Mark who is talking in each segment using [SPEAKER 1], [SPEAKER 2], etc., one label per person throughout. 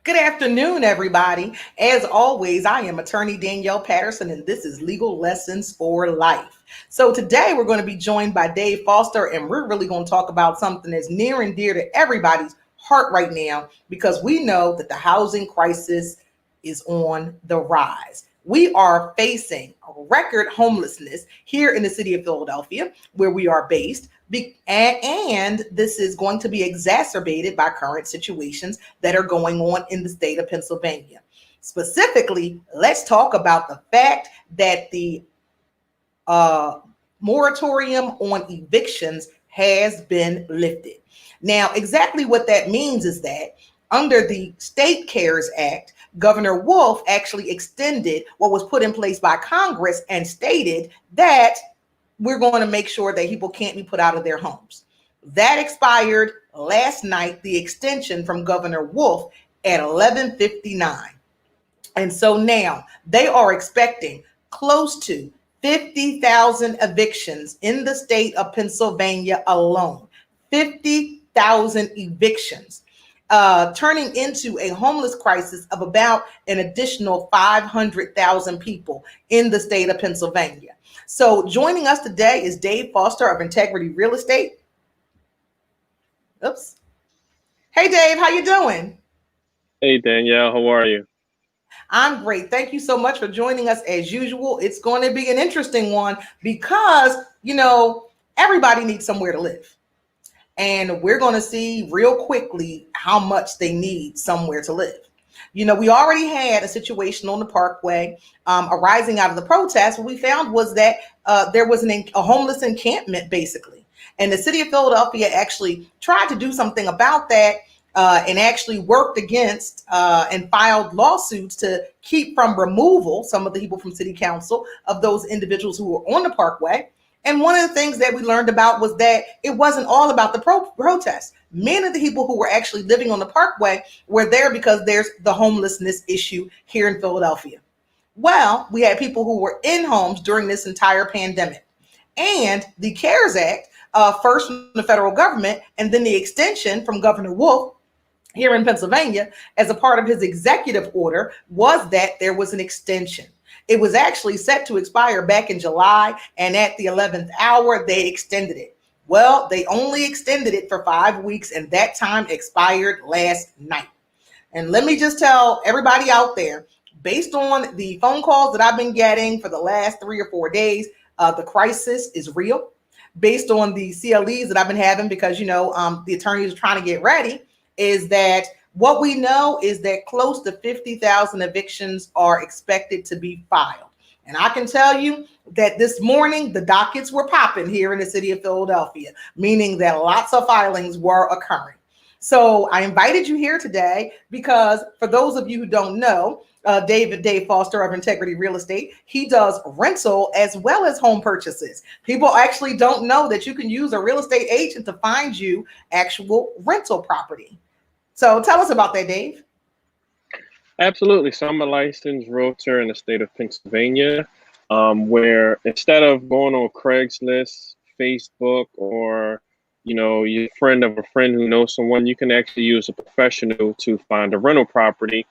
[SPEAKER 1] Good afternoon, everybody. As always, I am attorney Danyl Patterson, and this is Legal Lessons for Life. So today we're going to be joined by Dave Foster, and we're really going to talk about something that's near and dear to everybody's heart right now because we know that the housing crisis is on the rise. We are facing record homelessness here in the city of Philadelphia, where we are based. And this is going to be exacerbated by current situations that are going on in the state of Pennsylvania. Specifically, let's talk about the fact that the uh, moratorium on evictions has been lifted. Now, exactly what that means is that under the State CARES Act, Governor Wolf actually extended what was put in place by Congress and stated that we're going to make sure that people can't be put out of their homes. That expired last night, the extension from Governor Wolf at 11:59. And so now they are expecting close to 50,000 evictions in the state of Pennsylvania alone. 50,000 evictions, turning into a homeless crisis of about an additional 500,000 people in the state of Pennsylvania. So joining us today is Dave Foster of Integrity Real Estate. Oops. Hey, Dave, how you doing?
[SPEAKER 2] Hey Danielle, how are you?
[SPEAKER 1] I'm great. Thank you so much for joining us as usual. It's going to be an interesting one because, everybody needs somewhere to live. And we're going to see real quickly how much they need somewhere to live. We already had a situation on the Parkway arising out of the protest. What we found was that there was a homeless encampment, basically. And the city of Philadelphia actually tried to do something about that and actually worked against and filed lawsuits to keep from removal some of the people from city council of those individuals who were on the Parkway. And one of the things that we learned about was that it wasn't all about the protest. Many of the people who were actually living on the Parkway were there because there's the homelessness issue here in Philadelphia. Well, we had people who were in homes during this entire pandemic. And the CARES Act, first from the federal government, and then the extension from Governor Wolf here in Pennsylvania as a part of his executive order was that there was an extension. It was actually set to expire back in July, and at the 11th hour, they extended it. Well, they only extended it for 5 weeks, and that time expired last night. And let me just tell everybody out there, based on the phone calls that I've been getting for the last 3 or 4 days, the crisis is real. Based on the CLEs that I've been having, because, the attorneys are trying to get ready, is that what we know is that close to 50,000 evictions are expected to be filed. And I can tell you that this morning, the dockets were popping here in the city of Philadelphia, meaning that lots of filings were occurring. So I invited you here today because for those of you who don't know, Dave Foster of Integrity Real Estate, he does rental as well as home purchases. People actually don't know that you can use a real estate agent to find you actual rental property. So tell us about that, Dave.
[SPEAKER 2] Absolutely. So I'm a licensed realtor in the state of Pennsylvania, where instead of going on Craigslist, Facebook, or your friend of a friend who knows someone, you can actually use a professional to find a rental property.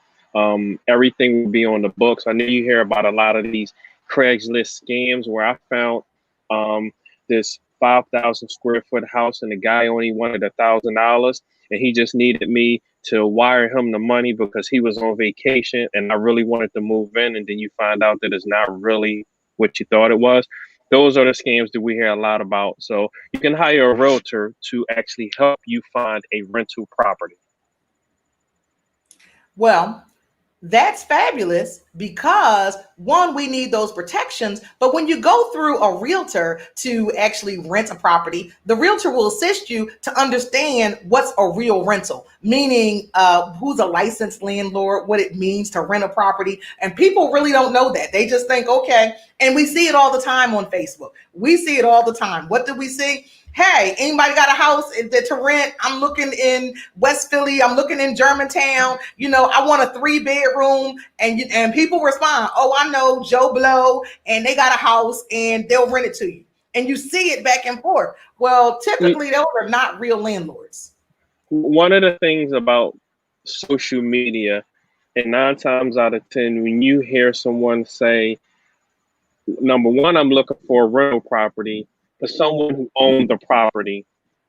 [SPEAKER 2] Everything will be on the books. I know you hear about a lot of these Craigslist scams where I found this 5,000 square foot house and the guy only wanted $1,000 and he just needed me to wire him the money because he was on vacation and I really wanted to move in. And then you find out that it's not really what you thought it was. Those are the scams that we hear a lot about. So you can hire a realtor to actually help you find a rental property.
[SPEAKER 1] Well, that's fabulous because one, we need those protections. But when you go through a realtor to actually rent a property, the realtor will assist you to understand what's a real rental, meaning who's a licensed landlord, what it means to rent a property. And people really don't know that. They just think, okay, and we see it all the time on Facebook. We see it all the time. What do we see? Hey, anybody got a house to rent? I'm looking in West Philly. I'm looking in Germantown. I want a 3 bedroom. And people respond, oh, I know Joe Blow, and they got a house and they'll rent it to you. And you see it back and forth. Well, typically those are not real landlords.
[SPEAKER 2] One of the things about social media. And 9 times out of 10, when you hear someone say, number one, I'm looking for a rental property, for someone who owned the property,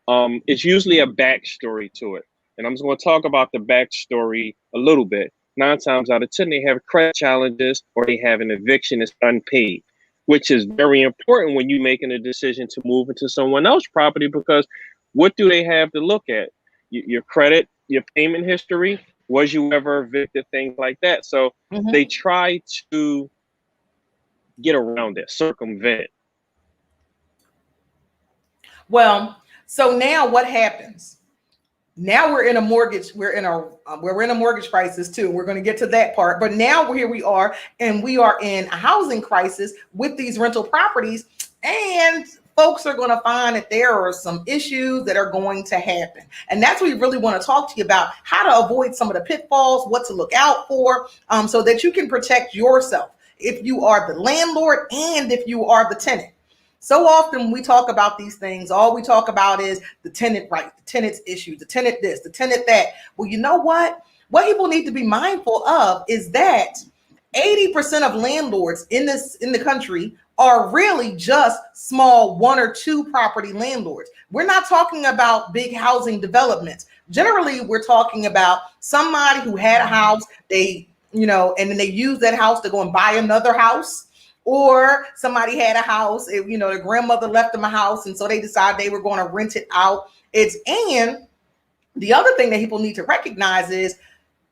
[SPEAKER 2] it's usually a backstory to it. And I'm just going to talk about the backstory a little bit. 9 times out of 10, they have credit challenges or they have an eviction that's unpaid, which is very important when you're making a decision to move into someone else's property, because what do they have to look at? Your credit, your payment history, was you ever evicted, things like that. So they try to get around it, circumvent.
[SPEAKER 1] Well, so now what happens? Now we're in a mortgage. We're in a mortgage crisis too. We're going to get to that part. But now here we are, and we are in a housing crisis with these rental properties, and folks are going to find that there are some issues that are going to happen. And that's what we really want to talk to you about: how to avoid some of the pitfalls, what to look out for, so that you can protect yourself if you are the landlord and if you are the tenant. So often when we talk about these things, all we talk about is the tenant right, the tenant's issues, the tenant this, the tenant that. Well, you know what? What people need to be mindful of is that 80% of landlords in the country are really just small 1 or 2 property landlords. We're not talking about big housing developments. Generally, we're talking about somebody who had a house, and then they use that house to go and buy another house. Or somebody had a house, their grandmother left them a house, and so they decided they were going to rent it out. And the other thing that people need to recognize is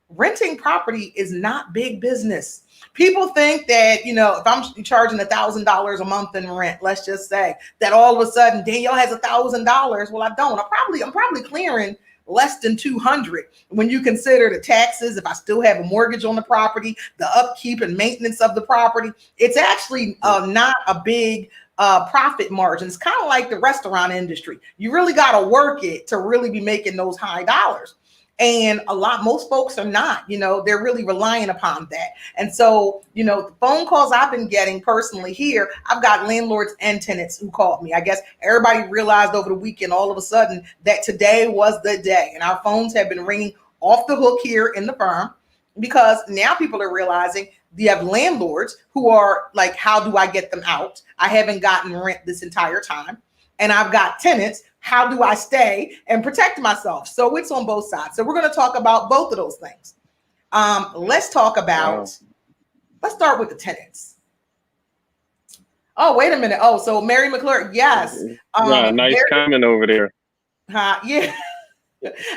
[SPEAKER 1] renting property is not big business. People think that, if I'm charging $1,000 a month in rent, let's just say that all of a sudden Danyl has $1,000. Well, I don't. I'm probably clearing less than 200 when you consider the taxes. If I still have a mortgage on the property, the upkeep and maintenance of the property, it's actually not a big profit margin. It's kind of like the restaurant industry. You really got to work it to really be making those high dollars. And most folks are not, they're really relying upon that. And so, the phone calls I've been getting personally here, I've got landlords and tenants who called me. I guess everybody realized over the weekend, all of a sudden, that today was the day. And our phones have been ringing off the hook here in the firm, because now people are realizing you have landlords who are like, how do I get them out? I haven't gotten rent this entire time. And I've got tenants. How do I stay and protect myself? So it's on both sides. So we're going to talk about both of those things. Let's start with the tenants. Oh, wait a minute. Oh, so Mary McClure. Yes.
[SPEAKER 2] Nice comment over there.
[SPEAKER 1] Yeah.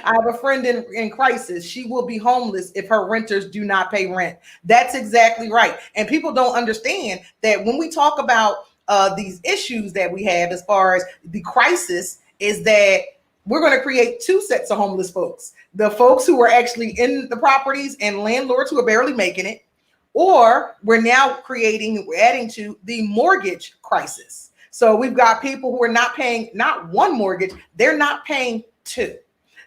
[SPEAKER 1] I have a friend in crisis. She will be homeless if her renters do not pay rent. That's exactly right. And people don't understand that when we talk about these issues that we have as far as the crisis, is that we're going to create 2 sets of homeless folks: the folks who are actually in the properties and landlords who are barely making it, or we're adding to the mortgage crisis. So we've got people who are not paying not 1 mortgage, they're not paying 2.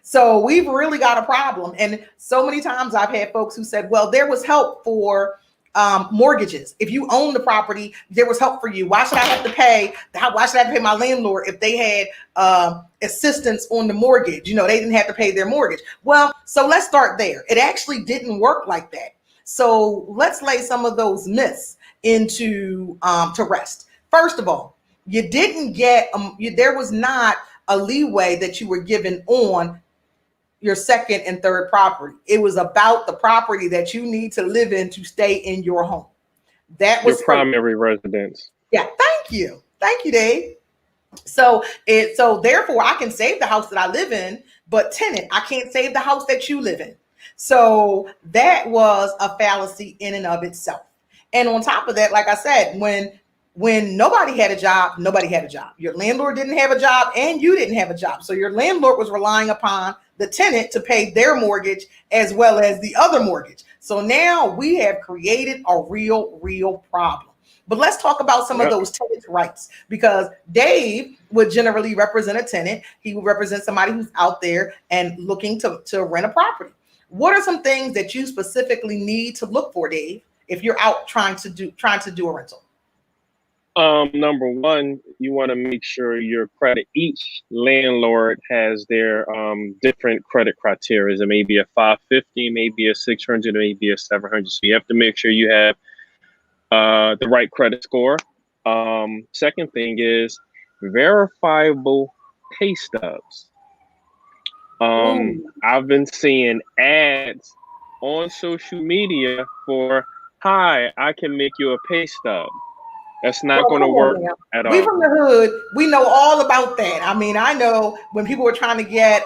[SPEAKER 1] So we've really got a problem. And so many times I've had folks who said, well, there was help for mortgages. If you own the property, there was help for you. Why should I have to pay my landlord if they had assistance on the mortgage? They didn't have to pay their mortgage. Well, so let's start there. It actually didn't work like that. So let's lay some of those myths into to rest. First of all, you didn't get there was not a leeway that you were given on your second and third property. It was about the property that you need to live in to stay in your home. That was
[SPEAKER 2] your primary residence.
[SPEAKER 1] Yeah, thank you, Dave. So therefore I can save the house that I live in, but tenant, I can't save the house that you live in. So that was a fallacy in and of itself. And on top of that, like I said, when nobody had a job, nobody had a job. Your landlord didn't have a job and you didn't have a job. So your landlord was relying upon the tenant to pay their mortgage as well as the other mortgage. So now we have created a real problem. But let's talk about some of those tenants' rights, because Dave would generally represent a tenant. He would represent somebody who's out there and looking to rent a property. What are some things that you specifically need to look for, Dave, if you're out trying to do a rental?
[SPEAKER 2] Number one, you want to make sure your credit, each landlord has their different credit criteria. It may be a 550, maybe a 600, maybe a 700. So you have to make sure you have the right credit score. Second thing is verifiable pay stubs.
[SPEAKER 1] Ooh.
[SPEAKER 2] I've been seeing ads on social media for, hi, I can make you a pay stub. That's not
[SPEAKER 1] Well,
[SPEAKER 2] going to
[SPEAKER 1] come on
[SPEAKER 2] work
[SPEAKER 1] now.
[SPEAKER 2] at
[SPEAKER 1] We
[SPEAKER 2] all.
[SPEAKER 1] from the hood. We know all about that. I mean, I know when people were trying to get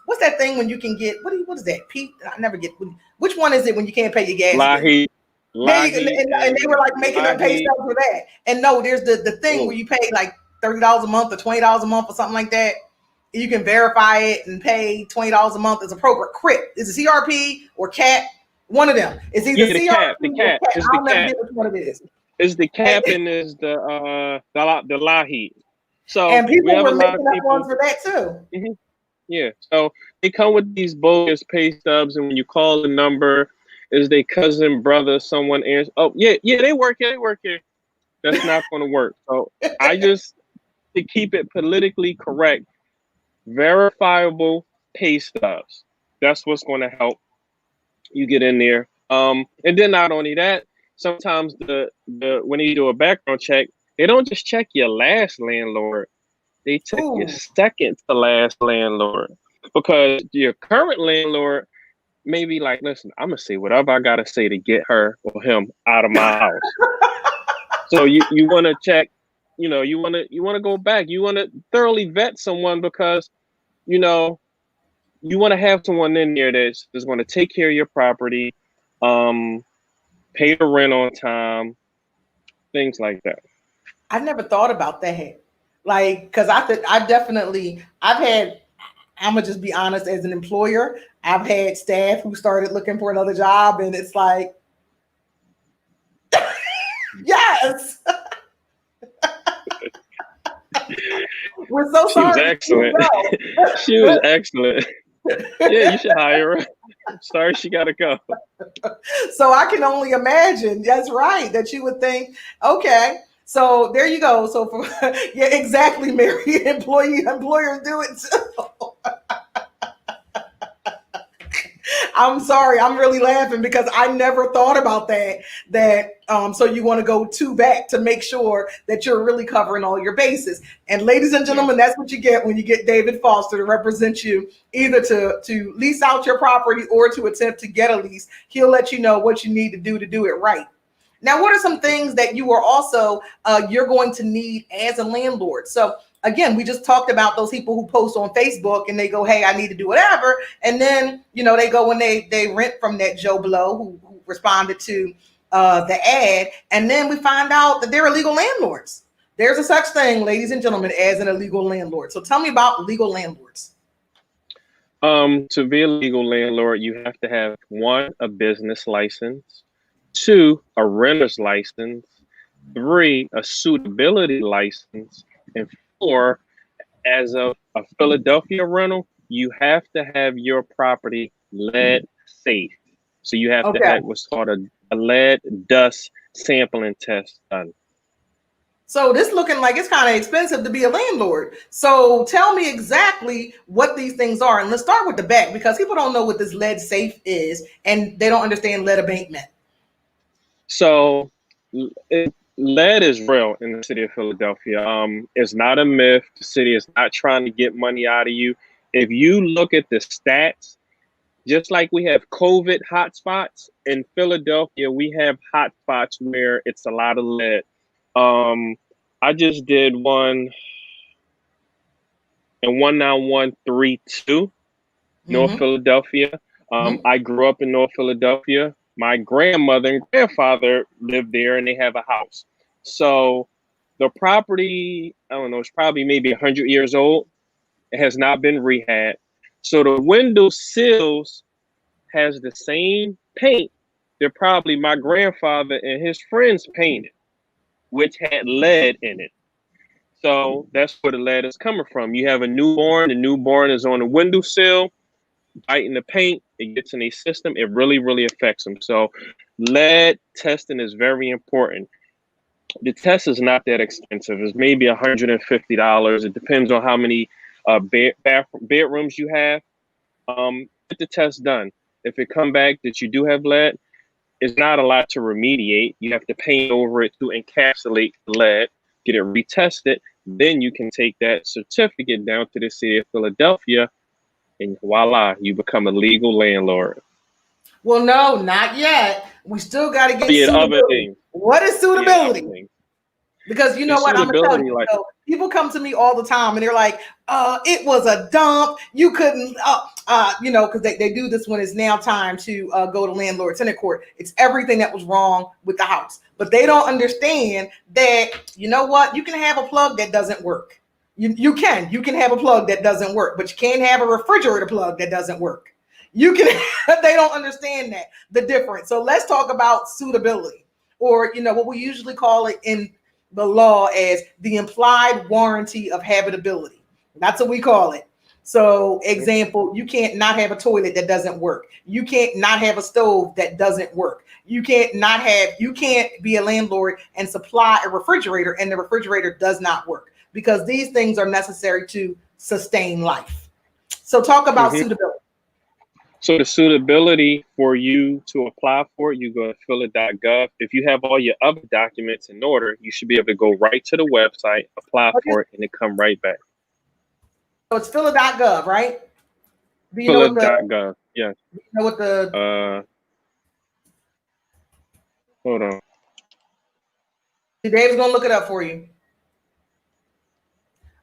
[SPEAKER 1] what's that thing when you can get what is that? Pete? I never get which one is it when you can't pay your gas bill?
[SPEAKER 2] Lahi,
[SPEAKER 1] There you go.
[SPEAKER 2] Lahi,
[SPEAKER 1] And they were like making up pay
[SPEAKER 2] Lahi.
[SPEAKER 1] stubs for that. And no, there's the thing where
[SPEAKER 2] Oh,
[SPEAKER 1] you pay like $30 a month or $20 a month or something like that. You can verify it and pay $20 a month as a program. CRIP. Is it CRP or CAT? One of them. It's either
[SPEAKER 2] yeah, the
[SPEAKER 1] CRP
[SPEAKER 2] cap, the
[SPEAKER 1] or
[SPEAKER 2] cap.
[SPEAKER 1] CAT.
[SPEAKER 2] It's the
[SPEAKER 1] I'll never
[SPEAKER 2] cap.
[SPEAKER 1] get which one it is.
[SPEAKER 2] It's the
[SPEAKER 1] And,
[SPEAKER 2] cap and is the Lahi. So
[SPEAKER 1] and
[SPEAKER 2] we
[SPEAKER 1] people
[SPEAKER 2] have a
[SPEAKER 1] were
[SPEAKER 2] lot
[SPEAKER 1] making
[SPEAKER 2] of
[SPEAKER 1] up ones
[SPEAKER 2] people.
[SPEAKER 1] for that too.
[SPEAKER 2] Mhm, yeah. So they come with these bogus pay stubs, and when you call the number, is they cousin, brother, someone answers. Oh, yeah, yeah, they work here, they work here. That's not going to work. So I just, to keep it politically correct, verifiable pay stubs. That's what's going to help you get in there. And then not only that, sometimes the when you do a background check, they don't just check your last landlord. They check your
[SPEAKER 1] Ooh.
[SPEAKER 2] second to last landlord, because your current landlord may be like, listen, I'm gonna say whatever I gotta say to get her or him out of my house. So you want to check, you want to go back. You want to thoroughly vet someone, because you know you want to have someone in there that's going to take care of your property, um, pay the rent on time, things like that.
[SPEAKER 1] I've never thought about that. Like, because I definitely, I've had, I'm gonna just be honest, as an employer, I've had staff who started looking for another job, and it's like, yes, we're so
[SPEAKER 2] She was
[SPEAKER 1] sorry to see you
[SPEAKER 2] excellent. She was excellent. Yeah, you should hire her. Sorry, she got to go.
[SPEAKER 1] So I can only imagine. That's right. That you would think, okay, so there you go. So for yeah, exactly, Mary. Employers do it too. I'm sorry. I'm really laughing because I never thought about that. So you want to go two back to make sure that you're really covering all your bases. And ladies and
[SPEAKER 2] Yeah.
[SPEAKER 1] gentlemen, that's what you get when you get David Foster to represent you, either to lease out your property or to attempt to get a lease. He'll let you know what you need to do it right. Now, what are some things that you are also you're going to need as a landlord? So again, we just talked about those people who post on Facebook and they go, "Hey, I need to do whatever," and then they go when they rent from that Joe Blow who responded to the ad, and then we find out that they're illegal landlords. There's a such thing, ladies and gentlemen, as an illegal landlord. So tell me about legal landlords.
[SPEAKER 2] To be a legal landlord, you have to have, one, a business license, two, a renter's license, three, a suitability license, and four, as a Philadelphia rental, you have to have your property lead safe. So you have to
[SPEAKER 1] Okay.
[SPEAKER 2] have what's called a lead dust sampling test done.
[SPEAKER 1] So this looking like it's kind of expensive to be a landlord. So tell me exactly what these things are. And let's start with the back because people don't know what this lead safe is and they don't understand lead abatement.
[SPEAKER 2] So lead is real in the city of Philadelphia. It's not a myth. The city is not trying to get money out of you. If you look at the stats, just like we have COVID hotspots in Philadelphia, we have hotspots where it's a lot of lead. Um, I just did one in 19132, North
[SPEAKER 1] Mm-hmm.
[SPEAKER 2] Philadelphia.
[SPEAKER 1] Mm-hmm.
[SPEAKER 2] I grew up in North Philadelphia. My grandmother and grandfather lived there, and they have a house. So the property, I don't know, it's probably maybe 100 years old. It has not been rehabbed. So the window sills has the same paint that probably my grandfather and his friends painted, which had lead in it. So that's where the lead is coming from. You have a newborn, the newborn is on the windowsill, biting the paint, it gets in a system, it really, really affects them. So lead testing is very important. The test is not that expensive. It's maybe $150. It depends on how many bedrooms you have. Get the test done. If it come back that you do have lead, it's not a lot to remediate. You have to paint over it to encapsulate the lead, get it retested. Then you can take that certificate down to the city of Philadelphia, and voila, you become a legal landlord.
[SPEAKER 1] Well, no, not yet. We still got to get
[SPEAKER 2] Yeah, other
[SPEAKER 1] suitability.
[SPEAKER 2] things.
[SPEAKER 1] What is suitability? Because you know what, I'm gonna tell you,
[SPEAKER 2] like,
[SPEAKER 1] so people come to me all the time and they're like, it was a dump. You couldn't, because they do this when it's now time to go to landlord tenant court. It's everything that was wrong with the house. But they don't understand that, you know what, you can have a plug that doesn't work. You can have a plug that doesn't work, but you can't have a refrigerator plug that doesn't work. You can, they don't understand that, the difference. So let's talk about suitability, or, what we usually call it in the law as the implied warranty of habitability. That's what we call it. So, example, you can't not have a toilet that doesn't work. You can't not have a stove that doesn't work. You can't be a landlord and supply a refrigerator and the refrigerator does not work, because these things are necessary to sustain life. So talk about suitability.
[SPEAKER 2] So the suitability for you to apply for it, you go to phila.gov. If you have all your other documents in order, you should be able to go right to the website, apply for it, and it come right back.
[SPEAKER 1] So it's phila.gov, right?
[SPEAKER 2] Do you know phila.gov, yeah.
[SPEAKER 1] Do you know what the
[SPEAKER 2] hold on.
[SPEAKER 1] Dave's gonna look it up for you.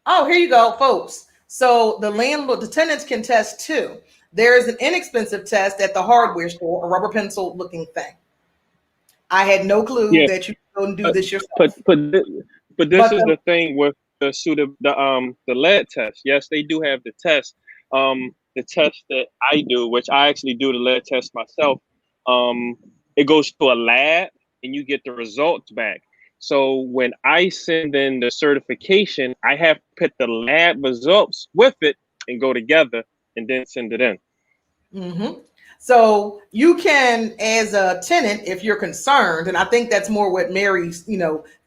[SPEAKER 1] Oh, here you go, folks. So the tenants can test too. There is an inexpensive test at the hardware store, a rubber pencil looking thing. I had no clue that you could go and do this yourself.
[SPEAKER 2] But this is the thing with the lead test. Yes, they do have the test. The test that I do, which I actually do the lead test myself, it goes to a lab and you get the results back. So when I send in the certification, I have to put the lab results with it and go together and then send it in.
[SPEAKER 1] Mm-hmm. So you can, as a tenant, if you're concerned, and I think that's more what Mary's,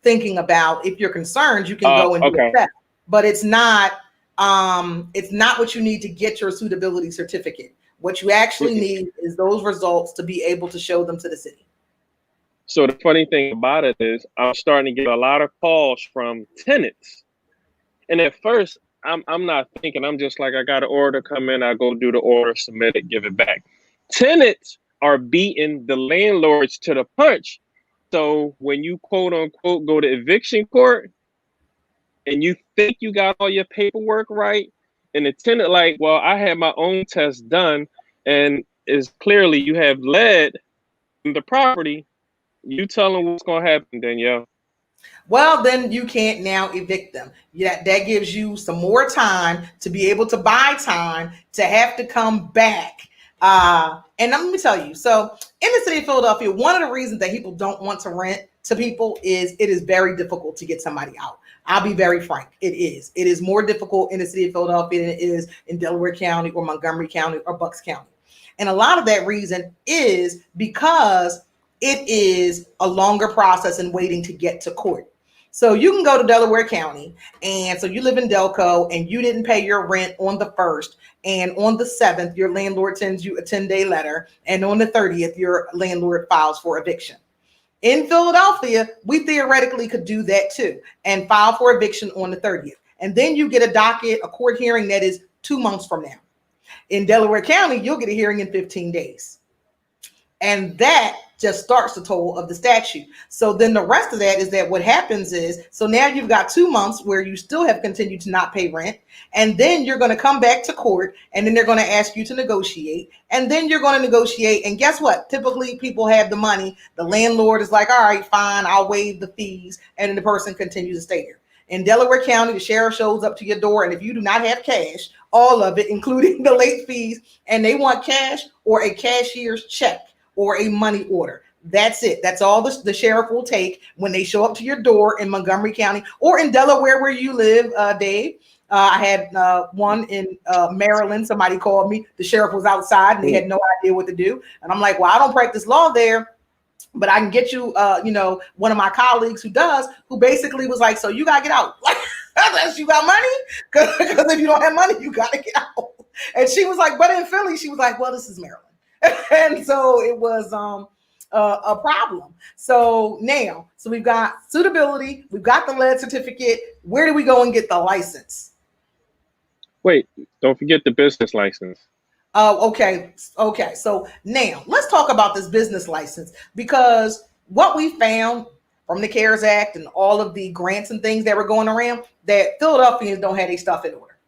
[SPEAKER 1] thinking about. If you're concerned, you can go and do that. But it's not what you need to get your suitability certificate. What you actually need is those results to be able to show them to the city.
[SPEAKER 2] So the funny thing about it is I'm starting to get a lot of calls from tenants. And at first, I'm not thinking, I'm just like, I got an order come in, I go do the order, submit it, give it back. Tenants are beating the landlords to the punch. So when you quote unquote go to eviction court and you think you got all your paperwork right, and the tenant like, well, I had my own test done and it's clearly you have lead in the property, you tell them what's going to happen, Danyl.
[SPEAKER 1] Well, then you can't now evict them. Yeah, that gives you some more time to be able to buy time to have to come back. And let me tell you, so in the city of Philadelphia, one of the reasons that people don't want to rent to people is it is very difficult to get somebody out. I'll be very frank. It is. It is more difficult in the city of Philadelphia than it is in Delaware County or Montgomery County or Bucks County. And a lot of that reason is because it is a longer process in waiting to get to court. So you can go to Delaware County, and so you live in Delco and you didn't pay your rent on the 1st, and on the 7th, your landlord sends you a 10-day letter, and on the 30th, your landlord files for eviction. In Philadelphia, we theoretically could do that too and file for eviction on the 30th. And then you get a court hearing that is 2 months from now. In Delaware County, you'll get a hearing in 15 days. And that just starts the toll of the statute. So then the rest of that is that what happens is, so now you've got 2 months where you still have continued to not pay rent. And then you're going to come back to court, and then they're going to ask you to negotiate. And then you're going to negotiate. And guess what? Typically people have the money. The landlord is like, all right, fine, I'll waive the fees. And then the person continues to stay there. In Delaware County, the sheriff shows up to your door, and if you do not have cash, all of it, including the late fees, and they want cash or a cashier's check or a money order. That's it. That's all the sheriff will take when they show up to your door in Montgomery County or in Delaware where you live, Dave. I had one in Maryland. Somebody called me. The sheriff was outside and they had no idea what to do. And I'm like, well, I don't practice law there, but I can get you, one of my colleagues who basically was like, so you gotta get out. Like, unless you got money, because if you don't have money, you gotta get out. And she was like, but in Philly, she was like, well, this is Maryland. And so it was a problem. So now, so we've got suitability, we've got the lead certificate. Where do we go and get the license?
[SPEAKER 2] Wait, don't forget the business license.
[SPEAKER 1] Okay. Okay. So now let's talk about this business license, because what we found from the CARES Act and all of the grants and things that were going around, that Philadelphians don't have their stuff in order.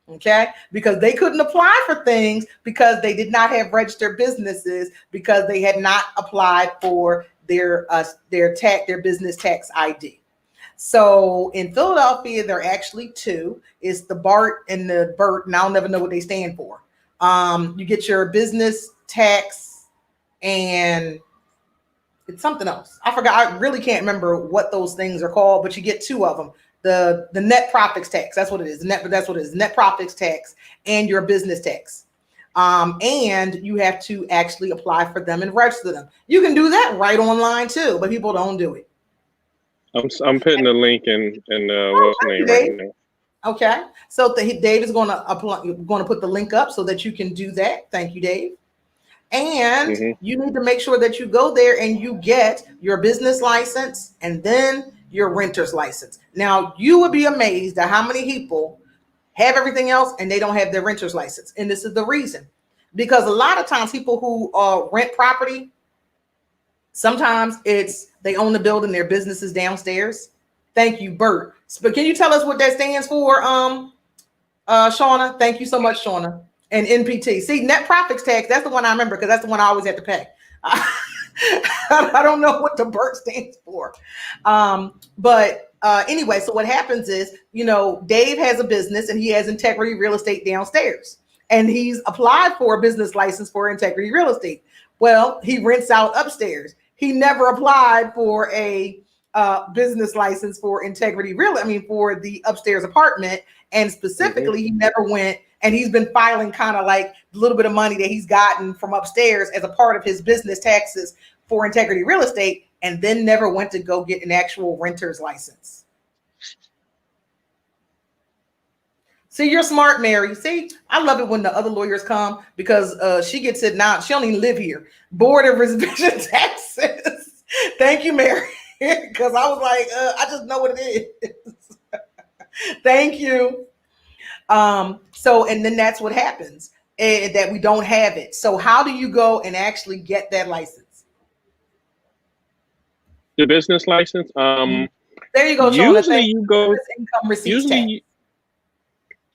[SPEAKER 1] Okay. Because they couldn't apply for things because they did not have registered businesses, because they had not applied for their business tax ID. So in Philadelphia, there are actually two. It's the BART and the BERT, and I'll never know what they stand for. You get your business tax, and it's something else. I forgot. I really can't remember what those things are called, but you get two of them. The net profits tax. That's what it is. That's what it is. Net profits tax and your business tax. And you have to actually apply for them and register them. You can do that right online too, but people don't do it.
[SPEAKER 2] I'm putting the link in what's the name right now.
[SPEAKER 1] Okay, so Dave is going to put the link up so that you can do that. Thank you, Dave. And you need to make sure that you go there and you get your business license and then your renter's license. Now, you would be amazed at how many people have everything else and they don't have their renter's license. And this is the reason. Because a lot of times people who rent property, sometimes it's they own the building, their business is downstairs. Thank you, Bert. But can you tell us what that stands for, Shauna? Thank you so much, Shauna. And NPT. See, net profits tax, that's the one I remember because that's the one I always have to pay. I don't know what the BERT stands for. But anyway, so what happens is, Dave has a business and he has Integrity Real Estate downstairs. And he's applied for a business license for Integrity Real Estate. Well, he rents out upstairs. He never applied for a business license for for the upstairs apartment. And specifically, he never went, and he's been filing kind of like a little bit of money that he's gotten from upstairs as a part of his business taxes for Integrity Real Estate, and then never went to go get an actual renter's license. See, you're smart, Mary. See, I love it when the other lawyers come because she gets it now. She don't even live here. Board of Revision Taxes. Thank you, Mary. Because I was like, I just know what it is. Thank you. So, and then that's what happens, that we don't have it. So how do you go and actually get that license?
[SPEAKER 2] The business license?
[SPEAKER 1] There you go, Shauna.
[SPEAKER 2] Usually you go,
[SPEAKER 1] income receipts tax.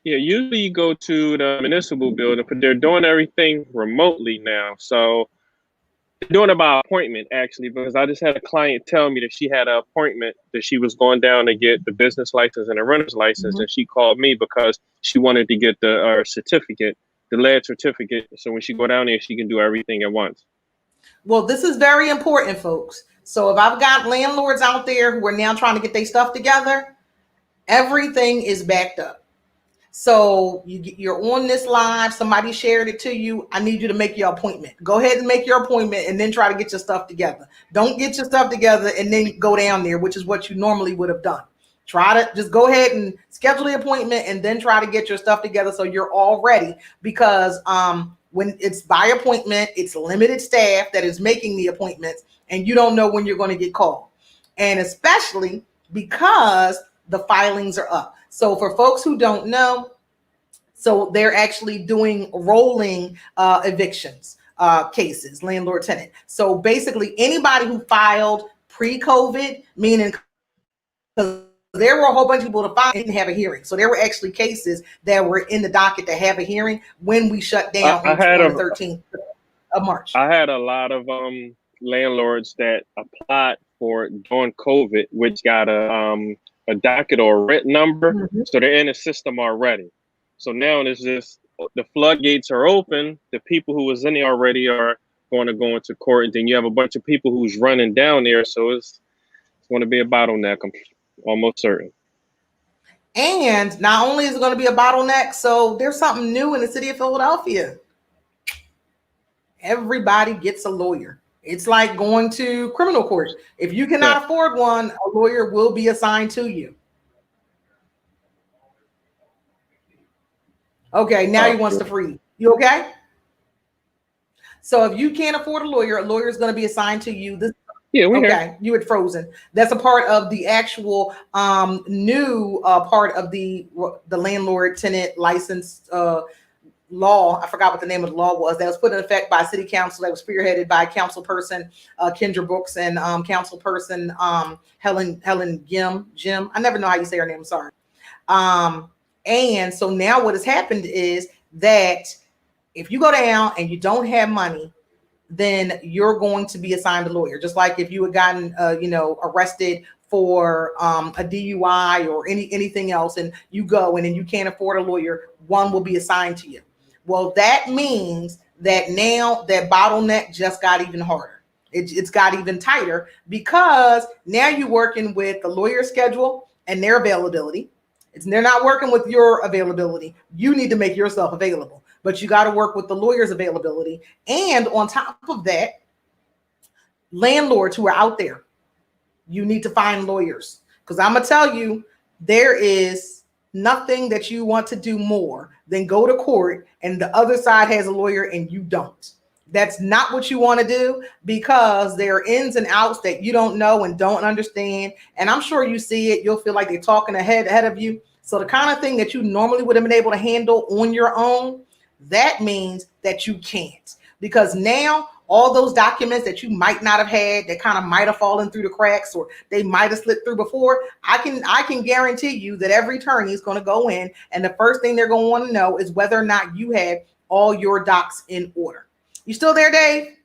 [SPEAKER 2] Usually you go to the municipal building, but they're doing everything remotely now. So they're doing it by appointment, actually, because I just had a client tell me that she had an appointment that she was going down to get the business license and the renter's license. And she called me because she wanted to get the certificate, the lead certificate. So when she go down there, she can do everything at once. Well,
[SPEAKER 1] this is very important, folks. So if I've got landlords out there who are now trying to get their stuff together, everything is backed up. So you're on this live, somebody shared it to you. I need you to make your appointment. Go ahead and make your appointment and then try to get your stuff together. Don't get your stuff together and then go down there, which is what you normally would have done. Try to just go ahead and schedule the appointment and then try to get your stuff together so you're all ready, because when it's by appointment, it's limited staff that is making the appointments and you don't know when you're going to get called. And especially because the filings are up. So for folks who don't know, so they're actually doing rolling evictions cases, landlord tenant. So basically anybody who filed pre-COVID, meaning there were a whole bunch of people to file and didn't have a hearing. So there were actually cases that were in the docket to have a hearing when we shut down on the 13th of March.
[SPEAKER 2] I had a lot of landlords that applied for during COVID, which got a docket or a rent number. So they're in the system already. So now it's just the floodgates are open. The people who was in there already are going to go into court. And then you have a bunch of people who's running down there. So it's going to be a bottleneck. I'm almost certain.
[SPEAKER 1] And not only is it going to be a bottleneck, so there's something new in the city of Philadelphia. Everybody gets a lawyer. It's like going to criminal court. If you
[SPEAKER 2] Yeah.
[SPEAKER 1] cannot afford one, a lawyer will be assigned to you. Okay, now he
[SPEAKER 2] Oh,
[SPEAKER 1] wants to
[SPEAKER 2] good.
[SPEAKER 1] freeze. You okay? So if you can't afford a lawyer is going to be assigned to you. This
[SPEAKER 2] Yeah, we here.
[SPEAKER 1] okay, you had frozen. That's a part of the actual new part of the landlord tenant license law. I forgot what the name of the law was. That was put in effect by city council. That was spearheaded by council person Kendra Brooks and council person Helen Jim. I never know how you say her name. I'm sorry. Um, and so now what has happened is that if you go down and you don't have money, then you're going to be assigned a lawyer. Just like if you had gotten, arrested for a DUI or anything else, and you go and then you can't afford a lawyer, one will be assigned to you. Well, that means that now that bottleneck just got even harder. It's got even tighter because now you're working with the lawyer schedule and their availability. They're not working with your availability. You need to make yourself available, but you got to work with the lawyer's availability. And on top of that, landlords who are out there, you need to find lawyers. Because I'm going to tell you, there is nothing that you want to do more than go to court and the other side has a lawyer and you don't. That's not what you want to do because there are ins and outs that you don't know and don't understand. And I'm sure you see it. You'll feel like they're talking ahead of you. So the kind of thing that you normally would have been able to handle on your own, that means that you can't. Because now all those documents that you might not have had that kind of might have fallen through the cracks or they might have slipped through before, I can guarantee you that every attorney is going to go in and the first thing they're going to want to know is whether or not you had all your docs in order. You still there, Dave?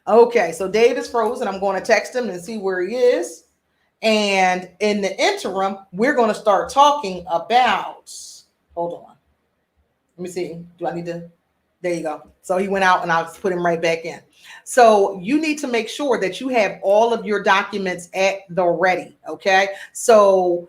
[SPEAKER 1] Okay, so Dave is frozen. I'm going to text him and see where he is. And in the interim, we're going to start talking about, hold on. Let me see. Do I need to? There you go. So he went out and I'll put him right back in. So you need to make sure that you have all of your documents at the ready. Okay. So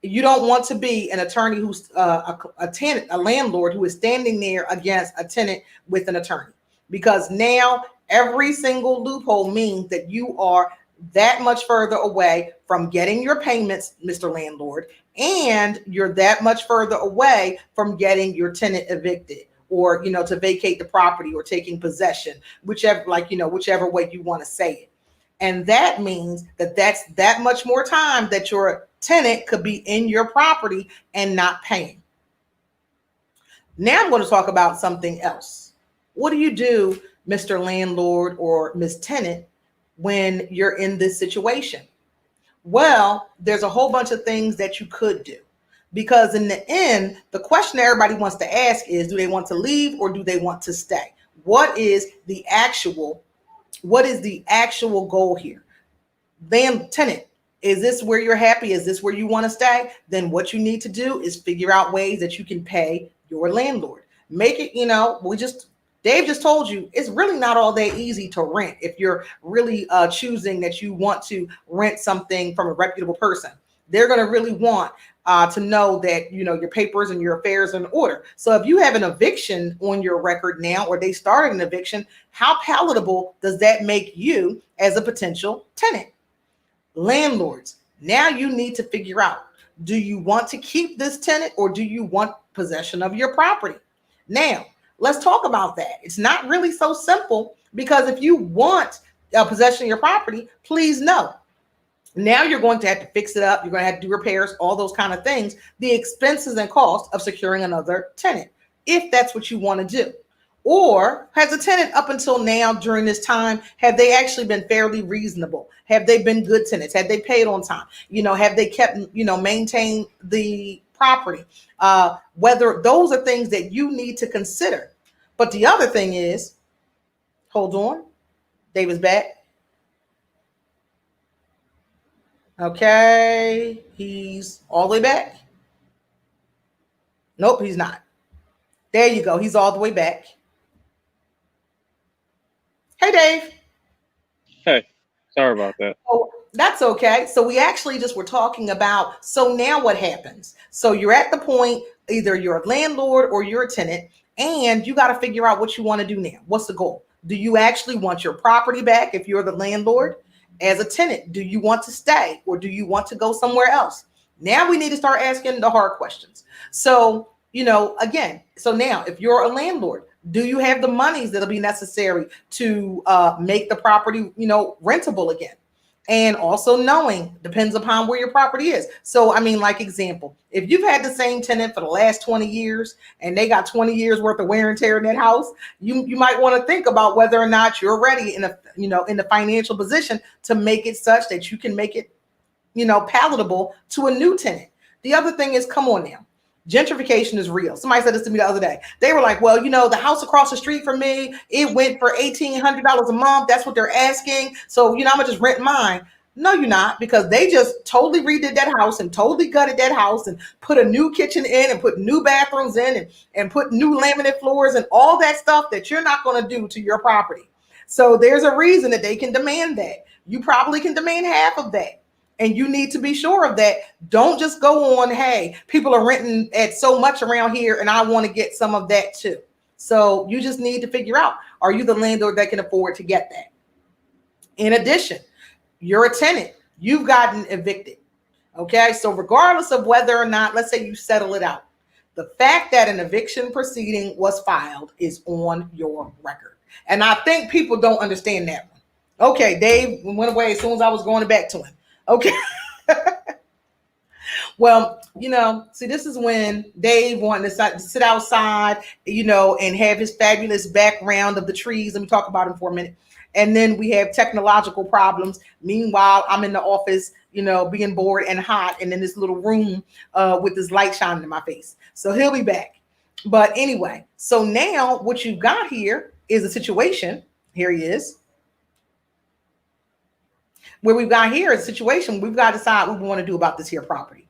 [SPEAKER 1] you don't want to be an attorney who's a tenant, a landlord who is standing there against a tenant with an attorney, because now every single loophole means that you are that much further away from getting your payments, Mr. Landlord, and you're that much further away from getting your tenant evicted or, to vacate the property or taking possession, whichever way you want to say it. And that means that that's that much more time that your tenant could be in your property and not paying. Now I'm going to talk about something else. What do you do, Mr. Landlord or Miss Tenant, when you're in this situation? Well, there's a whole bunch of things that you could do. Because in the end, the question everybody wants to ask is, do they want to leave or do they want to stay? What is the actual goal here? Then tenant, is this where you're happy? Is this where you want to stay? Then what you need to do is figure out ways that you can pay your landlord. Make it, Dave just told you it's really not all that easy to rent if you're really choosing that you want to rent something from a reputable person. They're going to really want to know that your papers and your affairs are in order. So if you have an eviction on your record now, or they started an eviction, how palatable does that make you as a potential tenant? Landlords, now you need to figure out, do you want to keep this tenant or do you want possession of your property? Now, let's talk about that. It's not really so simple, because if you want possession of your property, please know, now you're going to have to fix it up. You're going to have to do repairs, all those kind of things, the expenses and costs of securing another tenant, if that's what you want to do. Or has a tenant up until now during this time, have they actually been fairly reasonable? Have they been good tenants? Have they paid on time? Have they kept, maintained the property? Whether those are things that you need to consider. But the other thing is, hold on, David's back. Okay, he's all the way back. Nope, he's not. There you go. He's all the way back. Hey, Dave.
[SPEAKER 2] Hey, sorry about that.
[SPEAKER 1] Oh, that's okay. So we actually just were talking about, so now what happens? So you're at the point, either you're a landlord or you're a tenant, and you got to figure out what you want to do now. What's the goal? Do you actually want your property back if you're the landlord? As a tenant, do you want to stay or do you want to go somewhere else? Now we need to start asking the hard questions. So, again, so now if you're a landlord, do you have the monies that'll be necessary to make the property, rentable again? And also knowing depends upon where your property is. So, I mean, like example, if you've had the same tenant for the last 20 years and they got 20 years worth of wear and tear in that house, you might want to think about whether or not you're ready in the financial position to make it such that you can make it, palatable to a new tenant. The other thing is, come on now. Gentrification is real. Somebody said this to me the other day. They were like, well, the house across the street from me, it went for $1,800 a month. That's what they're asking. So, I'm going to just rent mine. No, you're not, because they just totally redid that house and totally gutted that house and put a new kitchen in and put new bathrooms in and put new laminate floors and all that stuff that you're not going to do to your property. So there's a reason that they can demand that. You probably can demand half of that. And you need to be sure of that. Don't just go on, hey, people are renting at so much around here and I want to get some of that too. So you just need to figure out, are you the landlord that can afford to get that? In addition, you're a tenant. You've gotten evicted. Okay, so regardless of whether or not, let's say you settle it out, the fact that an eviction proceeding was filed is on your record. And I think people don't understand that one. Okay, Dave went away as soon as I was going back to him. Okay. Well, see, this is when Dave wanted to sit outside, and have his fabulous background of the trees. Let me talk about him for a minute. And then we have technological problems. Meanwhile, I'm in the office, being bored and hot and in this little room with this light shining in my face. So he'll be back. But anyway, so now what you've got here is a situation. Here he is. Where we've got here is a situation, we've got to decide what we want to do about this here property.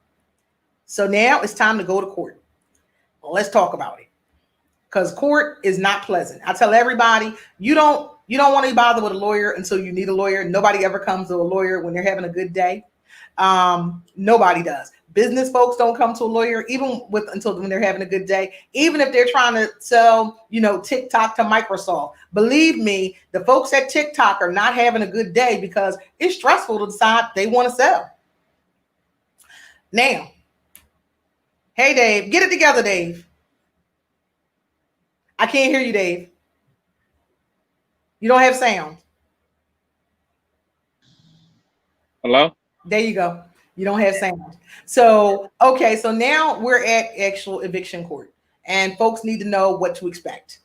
[SPEAKER 1] So now it's time to go to court. Well, let's talk about it. Because court is not pleasant. I tell everybody, you don't want to bother with a lawyer until you need a lawyer. Nobody ever comes to a lawyer when they're having a good day. Nobody does. Business folks don't come to a lawyer until when they're having a good day, even if they're trying to sell, TikTok to Microsoft. Believe me, the folks at TikTok are not having a good day because it's stressful to decide they want to sell. Now, hey, Dave, get it together, Dave. I can't hear you, Dave. You don't have sound.
[SPEAKER 2] Hello?
[SPEAKER 1] There you go. You don't have sound. So, okay. So now we're at actual eviction court and folks need to know what to expect.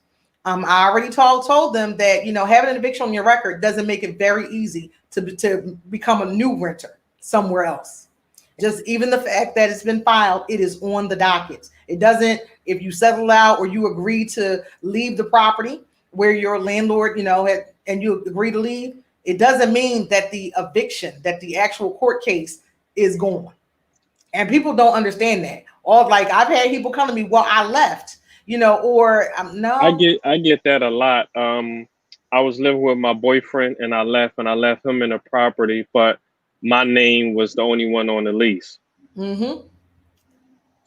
[SPEAKER 1] I already told them that, having an eviction on your record doesn't make it very easy to become a new renter somewhere else. Just even the fact that it's been filed, it is on the docket. It doesn't, if you settle out or you agree to leave the property where your landlord, and you agree to leave, it doesn't mean that the eviction, that the actual court case is gone. And people don't understand that. Or like I've had people come to me, well, I left, or no.
[SPEAKER 2] I get that a lot. I was living with my boyfriend and I left him in a property, but my name was the only one on the lease.
[SPEAKER 1] Mm-hmm.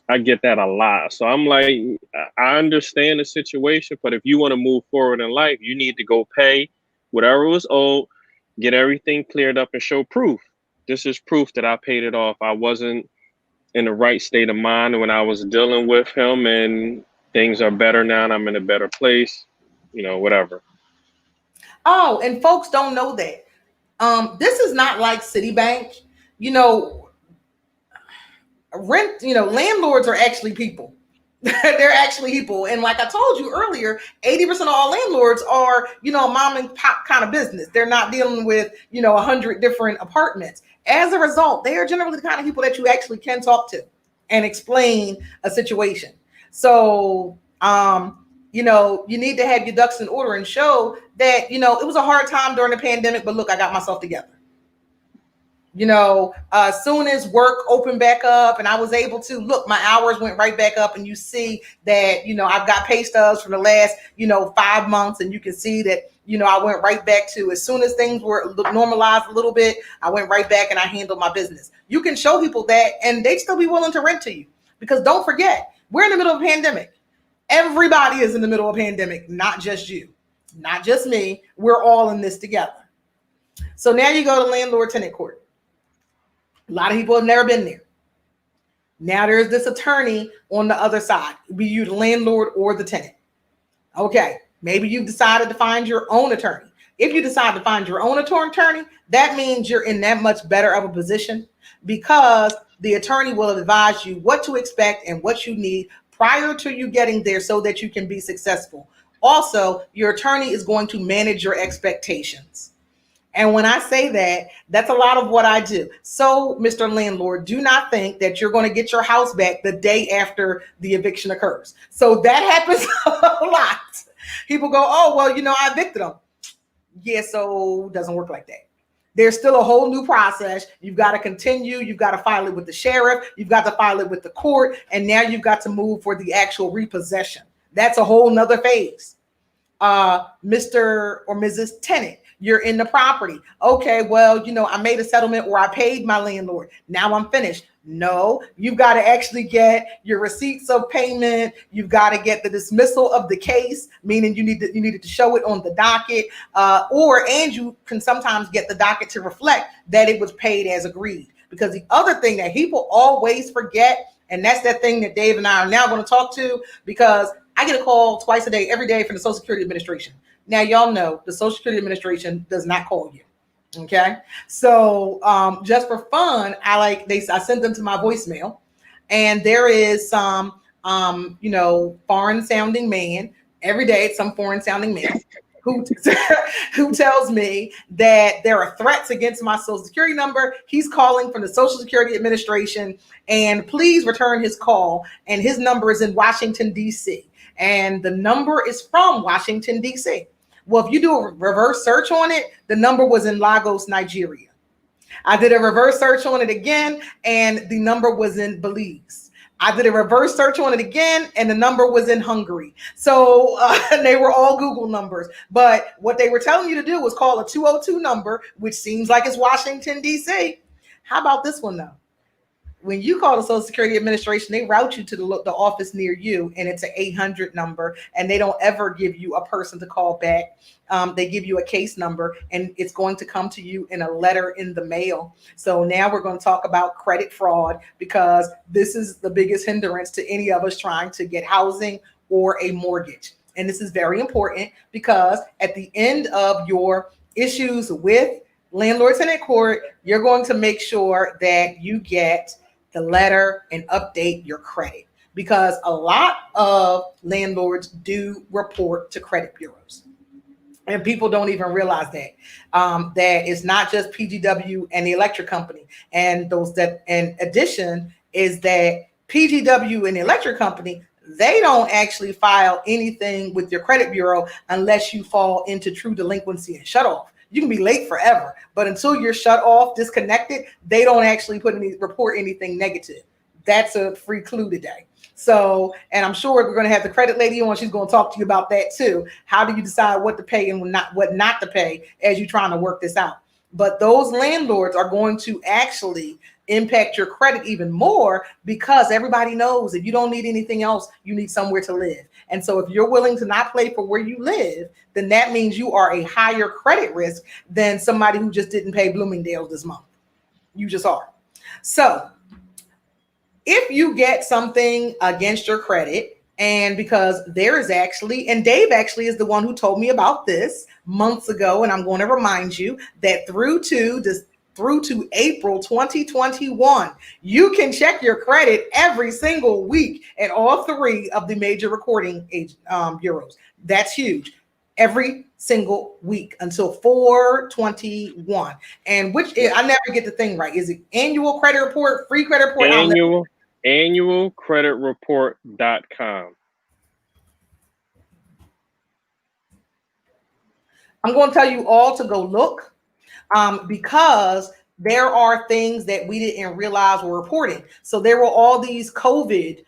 [SPEAKER 2] I get that a lot. So I'm like, I understand the situation, but if you want to move forward in life, you need to go pay whatever was owed, get everything cleared up and show proof. This is proof that I paid it off. I wasn't in the right state of mind when I was dealing with him, and things are better now and I'm in a better place, whatever.
[SPEAKER 1] Oh, and folks don't know that. This is not like Citibank, landlords are actually people. They're actually people. And like I told you earlier, 80% of all landlords are, mom and pop kind of business. They're not dealing with, 100 different apartments. As a result, they are generally the kind of people that you actually can talk to and explain a situation. So, you need to have your ducks in order and show that, it was a hard time during the pandemic, but look, I got myself together. As soon as work opened back up and I was able to look, my hours went right back up, and you see that, I've got pay stubs for the last, 5 months. And you can see that, I went right back to, as soon as things were normalized a little bit, I went right back and I handled my business. You can show people that and they'd still be willing to rent to you, because don't forget, We're in the middle of a pandemic. Everybody is in the middle of a pandemic, not just you, not just me. We're all in this together. So now you go to landlord-tenant court. A lot of people have never been there. Now there's this attorney on the other side, be you the landlord or the tenant. Okay, maybe you've decided to find your own attorney. If you decide to find your own attorney, that means you're in that much better of a position because the attorney will advise you what to expect and what you need prior to you getting there so that you can be successful. Also, your attorney is going to manage your expectations. And when I say that, that's a lot of what I do. So, Mr. Landlord, do not think that you're going to get your house back the day after the eviction occurs. So that happens a lot. People go, oh, well, I evicted them. Yeah, so it doesn't work like that. There's still a whole new process. You've got to continue. You've got to file it with the sheriff. You've got to file it with the court. And now you've got to move for the actual repossession. That's a whole nother phase. Mr. or Mrs. Tenant, you're in the property. Okay, well, I made a settlement or I paid my landlord. Now I'm finished. No, you've got to actually get your receipts of payment. You've got to get the dismissal of the case, meaning you needed to show it on the docket, and you can sometimes get the docket to reflect that it was paid as agreed. Because the other thing that people always forget, and that's that thing that Dave and I are now going to talk to, because I get a call twice a day, every day from the Social Security Administration. Now, y'all know the Social Security Administration does not call you. Okay. So just for fun, I send them to my voicemail, and there is some, foreign sounding man every day. It's some foreign sounding man who tells me that there are threats against my Social Security number. He's calling from the Social Security Administration, and please return his call. And his number is in Washington, D.C. And the number is from Washington, D.C. Well, if you do a reverse search on it, the number was in Lagos, Nigeria. I did a reverse search on it again, and the number was in Belize. I did a reverse search on it again, and the number was in Hungary. So they were all Google numbers. But what they were telling you to do was call a 202 number, which seems like it's Washington, D.C. How about this one, though? When you call the Social Security Administration, they route you to the office near you, and it's an 800 number, and they don't ever give you a person to call back. They give you a case number, and it's going to come to you in a letter in the mail. So now we're going to talk about credit fraud, because this is the biggest hindrance to any of us trying to get housing or a mortgage. And this is very important, because at the end of your issues with landlord-tenant court, you're going to make sure that you get the letter and update your credit, because a lot of landlords do report to credit bureaus, and people don't even realize that that it's not just PGW and the electric company, and in addition is that PGW and the electric company, they don't actually file anything with your credit bureau unless you fall into true delinquency and shut off. You can be late forever, but until you're shut off, disconnected, they don't actually report anything negative. That's a free clue today. So, and I'm sure we're going to have the credit lady on. She's going to talk to you about that too. How do you decide what to pay and what not to pay as you're trying to work this out? But those landlords are going to actually impact your credit even more, because everybody knows if you don't need anything else, you need somewhere to live. And so if you're willing to not pay for where you live, then that means you are a higher credit risk than somebody who just didn't pay Bloomingdale's this month. You just are. So if you get something against your credit, and because there is actually, and Dave actually is the one who told me about this months ago, and I'm going to remind you that through to April 2021, you can check your credit every single week at all three of the major recording bureaus. That's huge. Every single week until 4/21. And I never get the thing right. Is it annual credit report, free credit report?
[SPEAKER 2] Annualcreditreport.com.
[SPEAKER 1] I'm going to tell you all to go look, because there are things that we didn't realize were reporting. So there were all these COVID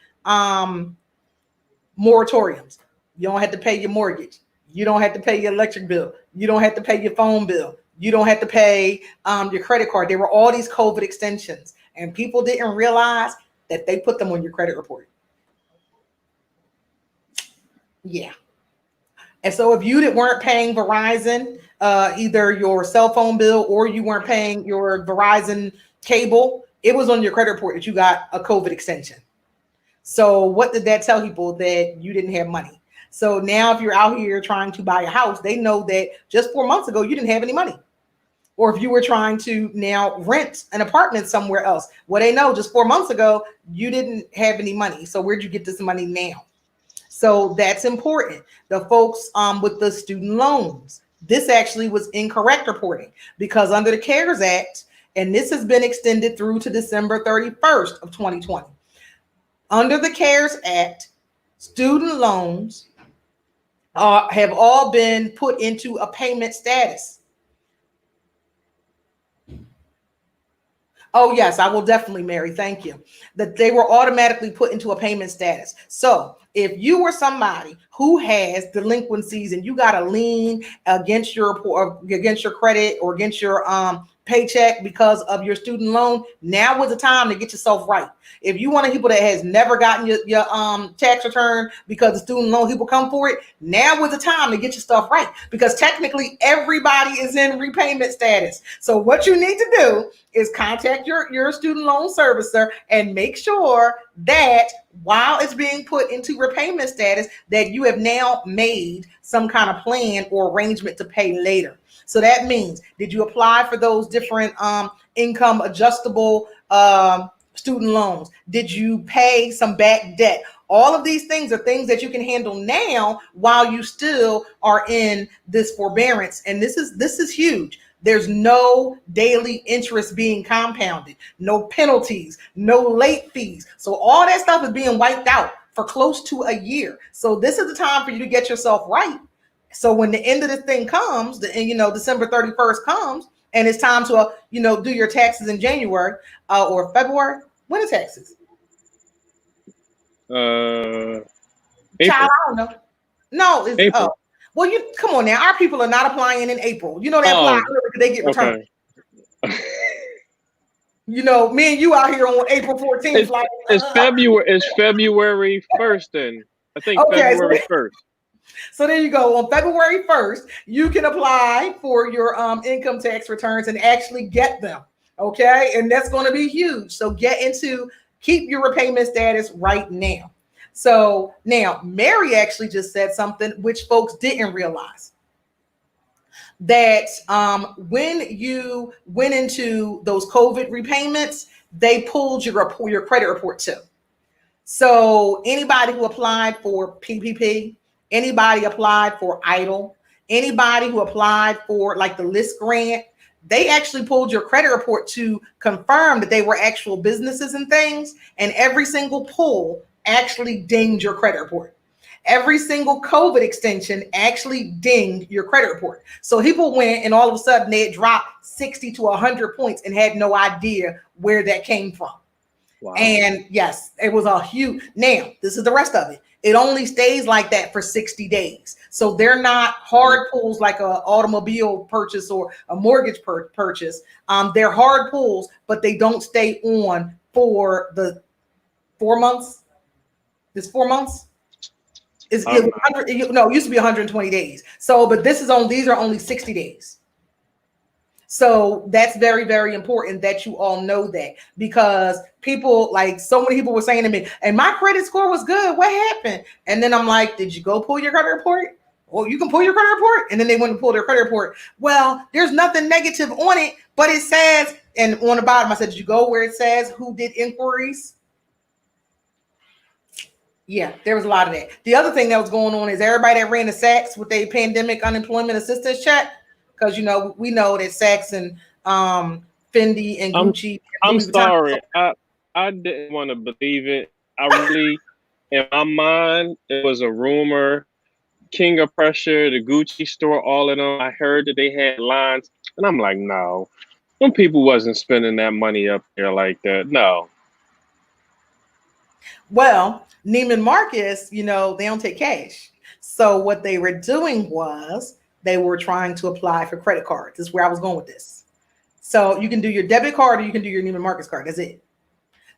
[SPEAKER 1] moratoriums. You don't have to pay your mortgage. You don't have to pay your electric bill. You don't have to pay your phone bill. You don't have to pay your credit card. There were all these COVID extensions, and people didn't realize that they put them on your credit report. Yeah. And so if you weren't paying Verizon, either your cell phone bill or you weren't paying your Verizon cable, it was on your credit report that you got a COVID extension. So what did that tell people? That you didn't have money. So now if you're out here trying to buy a house, they know that just 4 months ago you didn't have any money. Or if you were trying to now rent an apartment somewhere else, well, they know just 4 months ago you didn't have any money. So where'd you get this money now? So that's important. The folks with the student loans, this actually was incorrect reporting because under the CARES Act, and this has been extended through to December 31st of 2020. Under the CARES Act, student loans have all been put into a payment status. Oh, yes, I will definitely, Mary. Thank you. That they were automatically put into a payment status. So if you were somebody who has delinquencies and you got a lien against your credit or against your paycheck because of your student loan, now was the time to get yourself right. If you one of the people that has never gotten your tax return because the student loan people come for it, now was the time to get your stuff right because technically everybody is in repayment status. So what you need to do is contact your student loan servicer and make sure that while it's being put into repayment status, that you have now made some kind of plan or arrangement to pay later. So that means, did you apply for those different income adjustable student loans? Did you pay some back debt? All of these things are things that you can handle now while you still are in this forbearance. And this is huge. There's no daily interest being compounded, no penalties, no late fees. So all that stuff is being wiped out for close to a year. So this is the time for you to get yourself right. So when the end of this thing comes, December 31st comes, and it's time to do your taxes in January or February. When are taxes?
[SPEAKER 2] April.
[SPEAKER 1] Child, I don't know. No, it's
[SPEAKER 2] April.
[SPEAKER 1] well, you come on now. Our people are not applying in April. They apply early because they get returned.
[SPEAKER 2] Okay.
[SPEAKER 1] Me and you out here on April 14th.
[SPEAKER 2] It's February. It's February 1st. Then I think
[SPEAKER 1] Okay,
[SPEAKER 2] February 1st.
[SPEAKER 1] So there you go. On February 1st, you can apply for your income tax returns and actually get them. Okay, and that's going to be huge. So keep your repayment status right now. So now Mary actually just said something which folks didn't realize. That when you went into those COVID repayments, they pulled your credit report too. So anybody who applied for PPP, anybody applied for EIDL, anybody who applied for like the LIST grant, they actually pulled your credit report to confirm that they were actual businesses and things. And every single pull actually dinged your credit report. Every single COVID extension actually dinged your credit report. So people went and all of a sudden they had dropped 60 to 100 points and had no idea where that came from. Wow. And yes, it was a huge. Now, this is the rest of it. It only stays like that for 60 days. So they're not hard pulls like an automobile purchase or a mortgage purchase. They're hard pulls, but they don't stay on for the 4 months. This 4 months? It used to be 120 days. So, but these are only 60 days. So that's very, very important that you all know that, because so many people were saying to me, and my credit score was good. What happened? And then I'm like, did you go pull your credit report? Well, you can pull your credit report. And then they went and pull their credit report. Well, there's nothing negative on it, but it says, and on the bottom, I said, did you go where it says who did inquiries? Yeah, there was a lot of that. The other thing that was going on is everybody that ran the Saks with their pandemic unemployment assistance check, because we know that Saks and Fendi and Gucci.
[SPEAKER 2] I'm sorry, I didn't want to believe it. I really, in my mind, it was a rumor. King of Pressure, the Gucci store, all of them. I heard that they had lines, and I'm like, no, some people wasn't spending that money up there like that. No.
[SPEAKER 1] Well, Neiman Marcus, they don't take cash. So what they were doing was they were trying to apply for credit cards. This is where I was going with this. So you can do your debit card or you can do your Neiman Marcus card. That's it.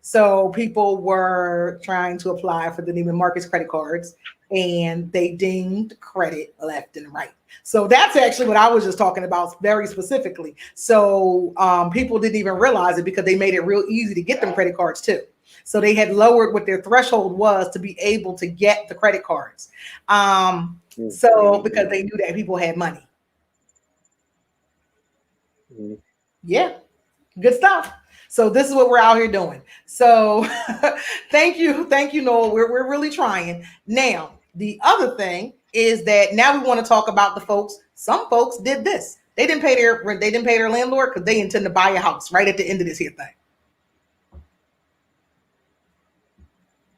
[SPEAKER 1] So people were trying to apply for the Neiman Marcus credit cards. and they dinged credit left and right. So that's actually what I was just talking about very specifically. So people didn't even realize it because they made it real easy to get them credit cards too. So they had lowered what their threshold was to be able to get the credit cards. So because they knew that people had money. Yeah, good stuff. So this is what we're out here doing. So thank you, Noel. We're really trying. Now, the other thing is that now we want to talk about the folks. Some folks did this. They didn't pay their rent, they didn't pay their landlord because they intend to buy a house right at the end of this here thing.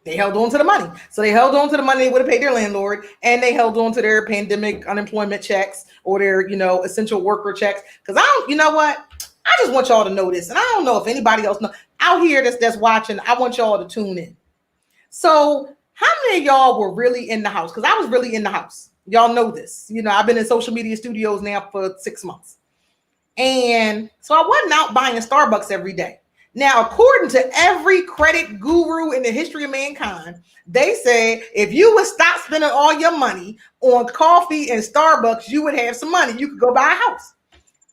[SPEAKER 1] They held on to the money. So they held on to the money they would have paid their landlord, and they held on to their pandemic unemployment checks or their, essential worker checks. Because you know what? I just want y'all to know this. And I don't know if anybody else know out here that's watching. I want y'all to tune in. So how many of y'all were really in the house? Because I was really in the house. Y'all know this. I've been in social media studios now for 6 months. And so I wasn't out buying Starbucks every day. Now, according to every credit guru in the history of mankind, they say if you would stop spending all your money on coffee and Starbucks, you would have some money. You could go buy a house.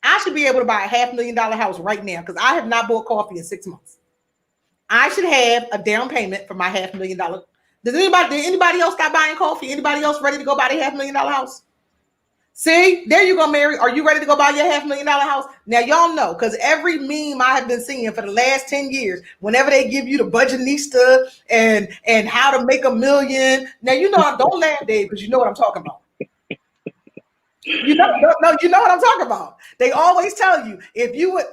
[SPEAKER 1] I should be able to buy a $500,000 house right now because I have not bought coffee in 6 months. I should have a down payment for my $500,000. Did anybody else stop buying coffee? Anybody else ready to go buy the $500,000 house? See, there you go, Mary. Are you ready to go buy your $500,000 house? Now, y'all know, because every meme I have been seeing for the last 10 years, whenever they give you the budgetista and how to make $1 million. Now, don't laugh, Dave, because you know what I'm talking about. You know what I'm talking about. They always tell you,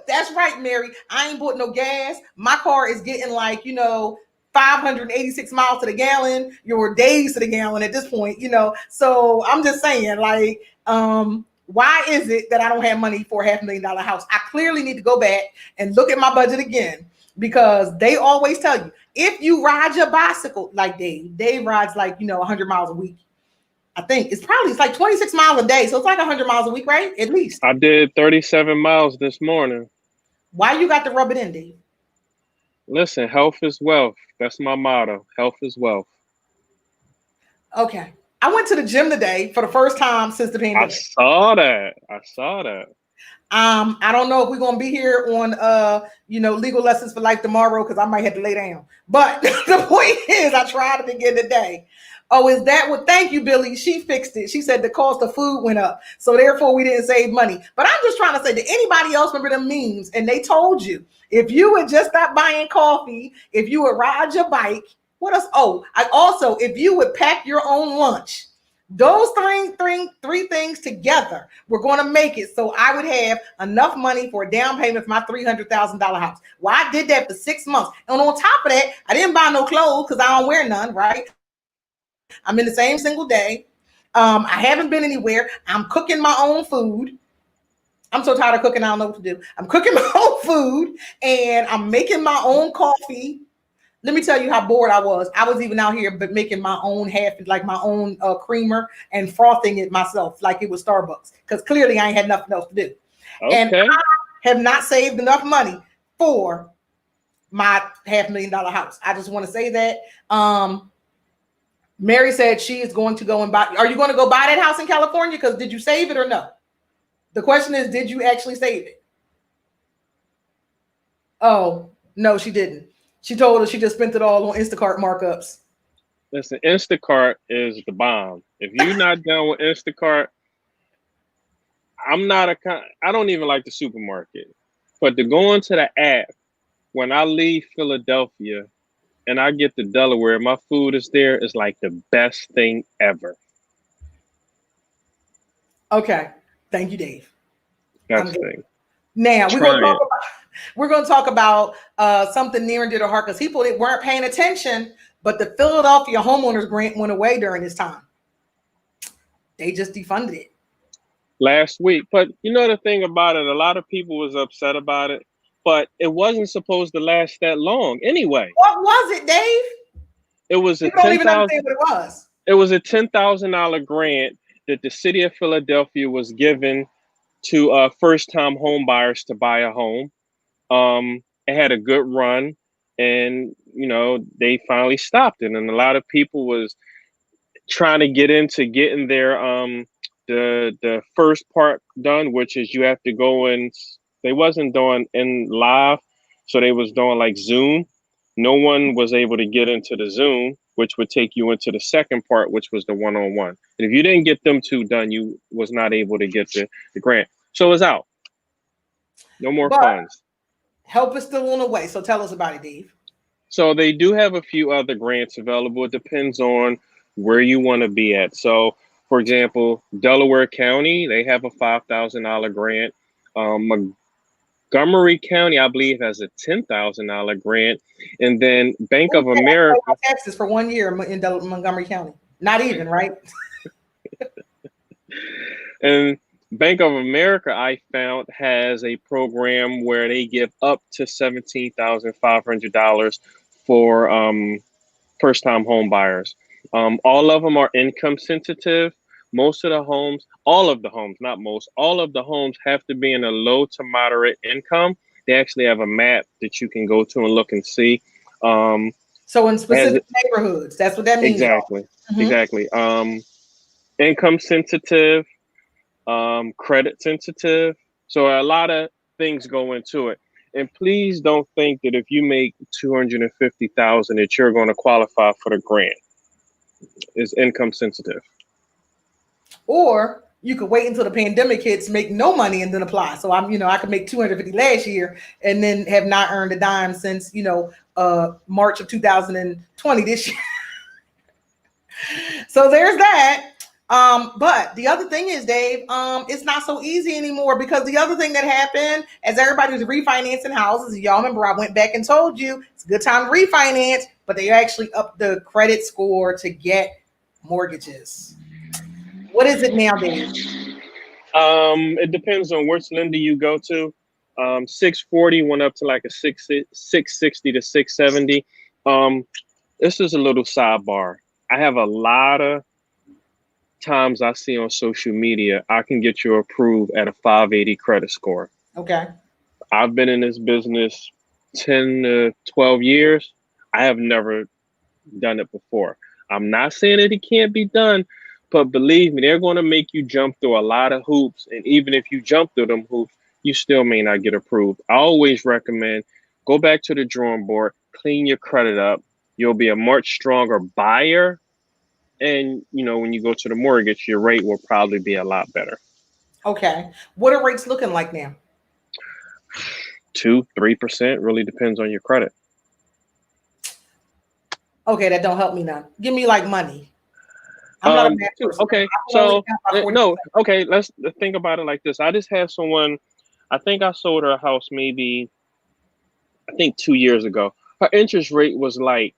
[SPEAKER 1] that's right, Mary, I ain't bought no gas. My car is getting 586 miles to the gallon, your days to the gallon at this point, So I'm just saying, why is it that I don't have money for a $500,000 house? I clearly need to go back and look at my budget again because they always tell you if you ride your bicycle like Dave rides 100 miles a week. I think it's 26 miles a day. So it's 100 miles a week, right? At least.
[SPEAKER 2] I did 37 miles this morning.
[SPEAKER 1] Why you got to rub it in, Dave?
[SPEAKER 2] Listen, health is wealth. That's my motto. Health is wealth.
[SPEAKER 1] Okay. I went to the gym today for the first time since the pandemic.
[SPEAKER 2] I saw that.
[SPEAKER 1] I don't know if we're gonna be here on legal lessons for life tomorrow because I might have to lay down. But the point is, I tried to begin today. Oh, is that what? Thank you, Billy. She fixed it. She said the cost of food went up, so therefore we didn't save money. But I'm just trying to say, did anybody else remember them memes? And they told you if you would just stop buying coffee, if you would ride your bike. What else? Oh, if you would pack your own lunch, those three things together, we're going to make it so I would have enough money for a down payment for my $300,000 house. Well, I did that for 6 months. And on top of that, I didn't buy no clothes because I don't wear none, right? I'm in the same single day. I haven't been anywhere. I'm cooking my own food. I'm so tired of cooking, I don't know what to do. I'm cooking my own food and I'm making my own coffee. Let me tell you how bored I was. I was even out here but making my own my own creamer and frothing it myself like it was Starbucks because clearly I ain't had nothing else to do. Okay. And I have not saved enough money for my $500,000 house. I just want to say that. Mary said she is going to go and buy. Are you going to go buy that house in California? Because did you save it or no? The question is, did you actually save it? Oh, no, she didn't. She told us she just spent it all on Instacart markups.
[SPEAKER 2] Listen, Instacart is the bomb. If you're not done with Instacart, I don't even like the supermarket. But to go into the app, when I leave Philadelphia and I get to Delaware, my food is there, is like the best thing ever.
[SPEAKER 1] Okay. Thank you, Dave.
[SPEAKER 2] That's the thing.
[SPEAKER 1] Now, we're going to talk about something near and dear to heart because people that weren't paying attention, but the Philadelphia homeowners grant went away during this time. They just defunded it.
[SPEAKER 2] Last week. But you know the thing about it, a lot of people was upset about it, but it wasn't supposed to last that long anyway.
[SPEAKER 1] What was it, Dave?
[SPEAKER 2] It was
[SPEAKER 1] People don't even understand what it was.
[SPEAKER 2] It was a $10,000 grant that the city of Philadelphia was given to first-time home buyers to buy a home. It had a good run, and they finally stopped it. And a lot of people was trying to get into getting their the first part done, which is you have to go in. They wasn't doing in live, so they was doing like Zoom. No one was able to get into the Zoom, which would take you into the second part, which was the one-on-one. And if you didn't get them two done, you was not able to get the grant. So it's out. No more
[SPEAKER 1] But
[SPEAKER 2] funds.
[SPEAKER 1] help is still on the way. So tell us about it, Dave.
[SPEAKER 2] So they do have a few other grants available. It depends on where you want to be at. So, for example, Delaware County, they have a $5,000 grant. Montgomery County, I believe, has a $10,000 grant. And then Bank of America.
[SPEAKER 1] Taxes for 1 year in Montgomery County. Not even, right?
[SPEAKER 2] And Bank of America, I found, has a program where they give up to $17,500 for first-time home buyers. All of them are income sensitive. Most of the homes, all of the homes, not most, all of the homes have to be in a low to moderate income. They actually have a map that you can go to and look and see.
[SPEAKER 1] So in specific neighborhoods, that's what that means.
[SPEAKER 2] Exactly, exactly. Income sensitive, credit sensitive. So a lot of things go into it. And please don't think that if you make $250,000 that you're going to qualify for the grant. It's income sensitive.
[SPEAKER 1] Or you could wait until the pandemic hits, make no money, and then apply. So I could make 250 last year and then have not earned a dime since March of 2020 this year. So there's that. But the other thing is, Dave, it's not so easy anymore, because the other thing that happened as everybody was refinancing houses, y'all remember I went back and told you it's a good time to refinance, but they actually upped the credit score to get mortgages. What is it now, Dave?
[SPEAKER 2] It depends on which lender you go to. 640 went up to like a 660 to 670. This is a little sidebar. I have a lot of times I see on social media, I can get you approved at a 580 credit score.
[SPEAKER 1] Okay.
[SPEAKER 2] I've been in this business 10 to 12 years. I have never done it before. I'm not saying that it can't be done, but believe me, they're going to make you jump through a lot of hoops. And even if you jump through them hoops, you still may not get approved. I always recommend go back to the drawing board, clean your credit up. You'll be a much stronger buyer. And, when you go to the mortgage, your rate will probably be a lot better.
[SPEAKER 1] Okay. What are rates looking like now?
[SPEAKER 2] 2-3%, really depends on your credit.
[SPEAKER 1] Okay, that don't help me none. Give me like money. I'm not a bad person.
[SPEAKER 2] Okay, so no, okay, let's think about it like this. I just had someone, I think I sold her a house maybe, 2 years ago. Her interest rate was like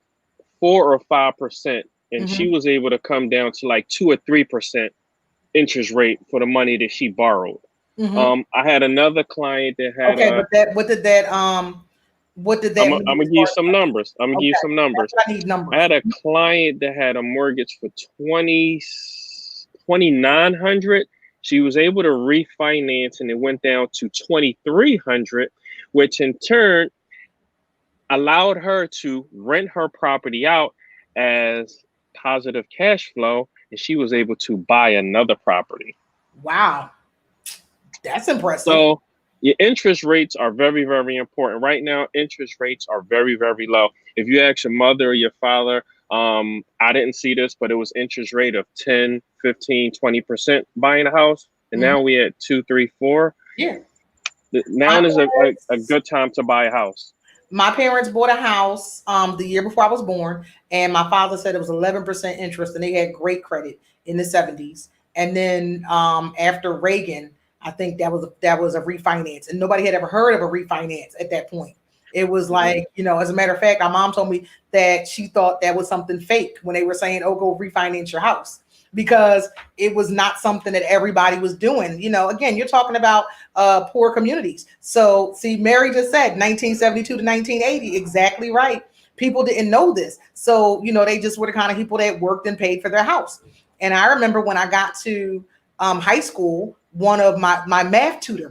[SPEAKER 2] 4 or 5%, and she was able to come down to like 2 or 3% interest rate for the money that she borrowed. I had another client that had.
[SPEAKER 1] Okay, but what did that mean?
[SPEAKER 2] I'm gonna give you some numbers. I
[SPEAKER 1] need numbers.
[SPEAKER 2] I had a client that had a mortgage for $2,900. She was able to refinance, and it went down to $2,300, which in turn allowed her to rent her property out as positive cash flow, and she was able to buy another property.
[SPEAKER 1] Wow, that's impressive.
[SPEAKER 2] So your interest rates are very, very important. Right now, interest rates are very, very low. If you ask your mother or your father, I didn't see this, but it was interest rate of 10, 15, 20% buying a house. And now we at 2, 3, 4.
[SPEAKER 1] Yeah.
[SPEAKER 2] Now is a good time to buy a house.
[SPEAKER 1] My parents bought a house the year before I was born, and my father said it was 11% interest, and they had great credit in the 70s. And then after Reagan, I think that was a refinance, and nobody had ever heard of a refinance at that point. It was like, as a matter of fact, my mom told me that she thought that was something fake when they were saying, "Oh, go refinance your house," because it was not something that everybody was doing. Again, you're talking about poor communities. So see, Mary just said 1972 to 1980, exactly right. People didn't know this. So, they just were the kind of people that worked and paid for their house. And I remember when I got to high school, one of my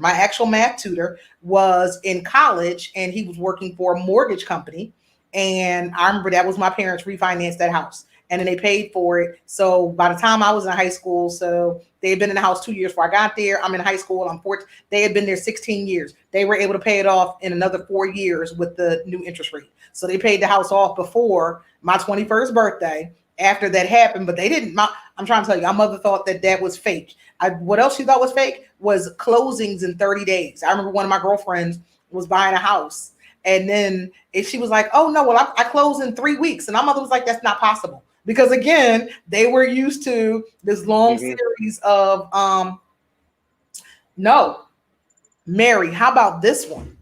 [SPEAKER 1] actual math tutor was in college, and he was working for a mortgage company. And I remember that was my parents refinanced that house. and then they paid for it. So by the time I was in high school, so they had been in the house 2 years before I got there. I'm in high school. I'm 14. They had been there 16 years. They were able to pay it off in another 4 years with the new interest rate. So they paid the house off before my 21st birthday. After that happened, but they didn't. I'm trying to tell you, my mother thought that that was fake. What else she thought was fake was closings in 30 days. I remember one of my girlfriends was buying a house, and then she was like, "Oh no, well I close in 3 weeks," and my mother was like, "That's not possible," because again, they were used to this long series of no. Mary, how about this one?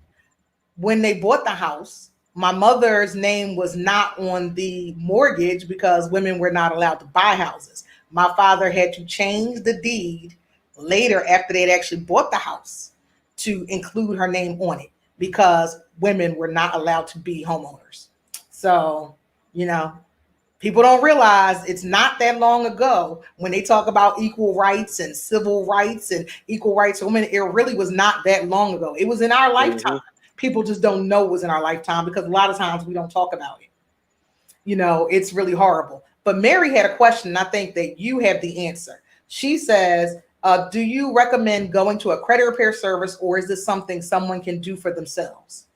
[SPEAKER 1] When they bought the house, my mother's name was not on the mortgage because women were not allowed to buy houses. My father had to change the deed later after they had actually bought the house to include her name on it because women were not allowed to be homeowners. So, you know, people don't realize it's not that long ago when they talk about equal rights and civil rights and equal rights for women. It really was not that long ago. It was in our lifetime. People just don't know it was in our lifetime because a lot of times we don't talk about it. You know, it's really horrible. But Mary had a question, and I think that you have the answer. She says, do you recommend going to a credit repair service, or is this something someone can do for themselves?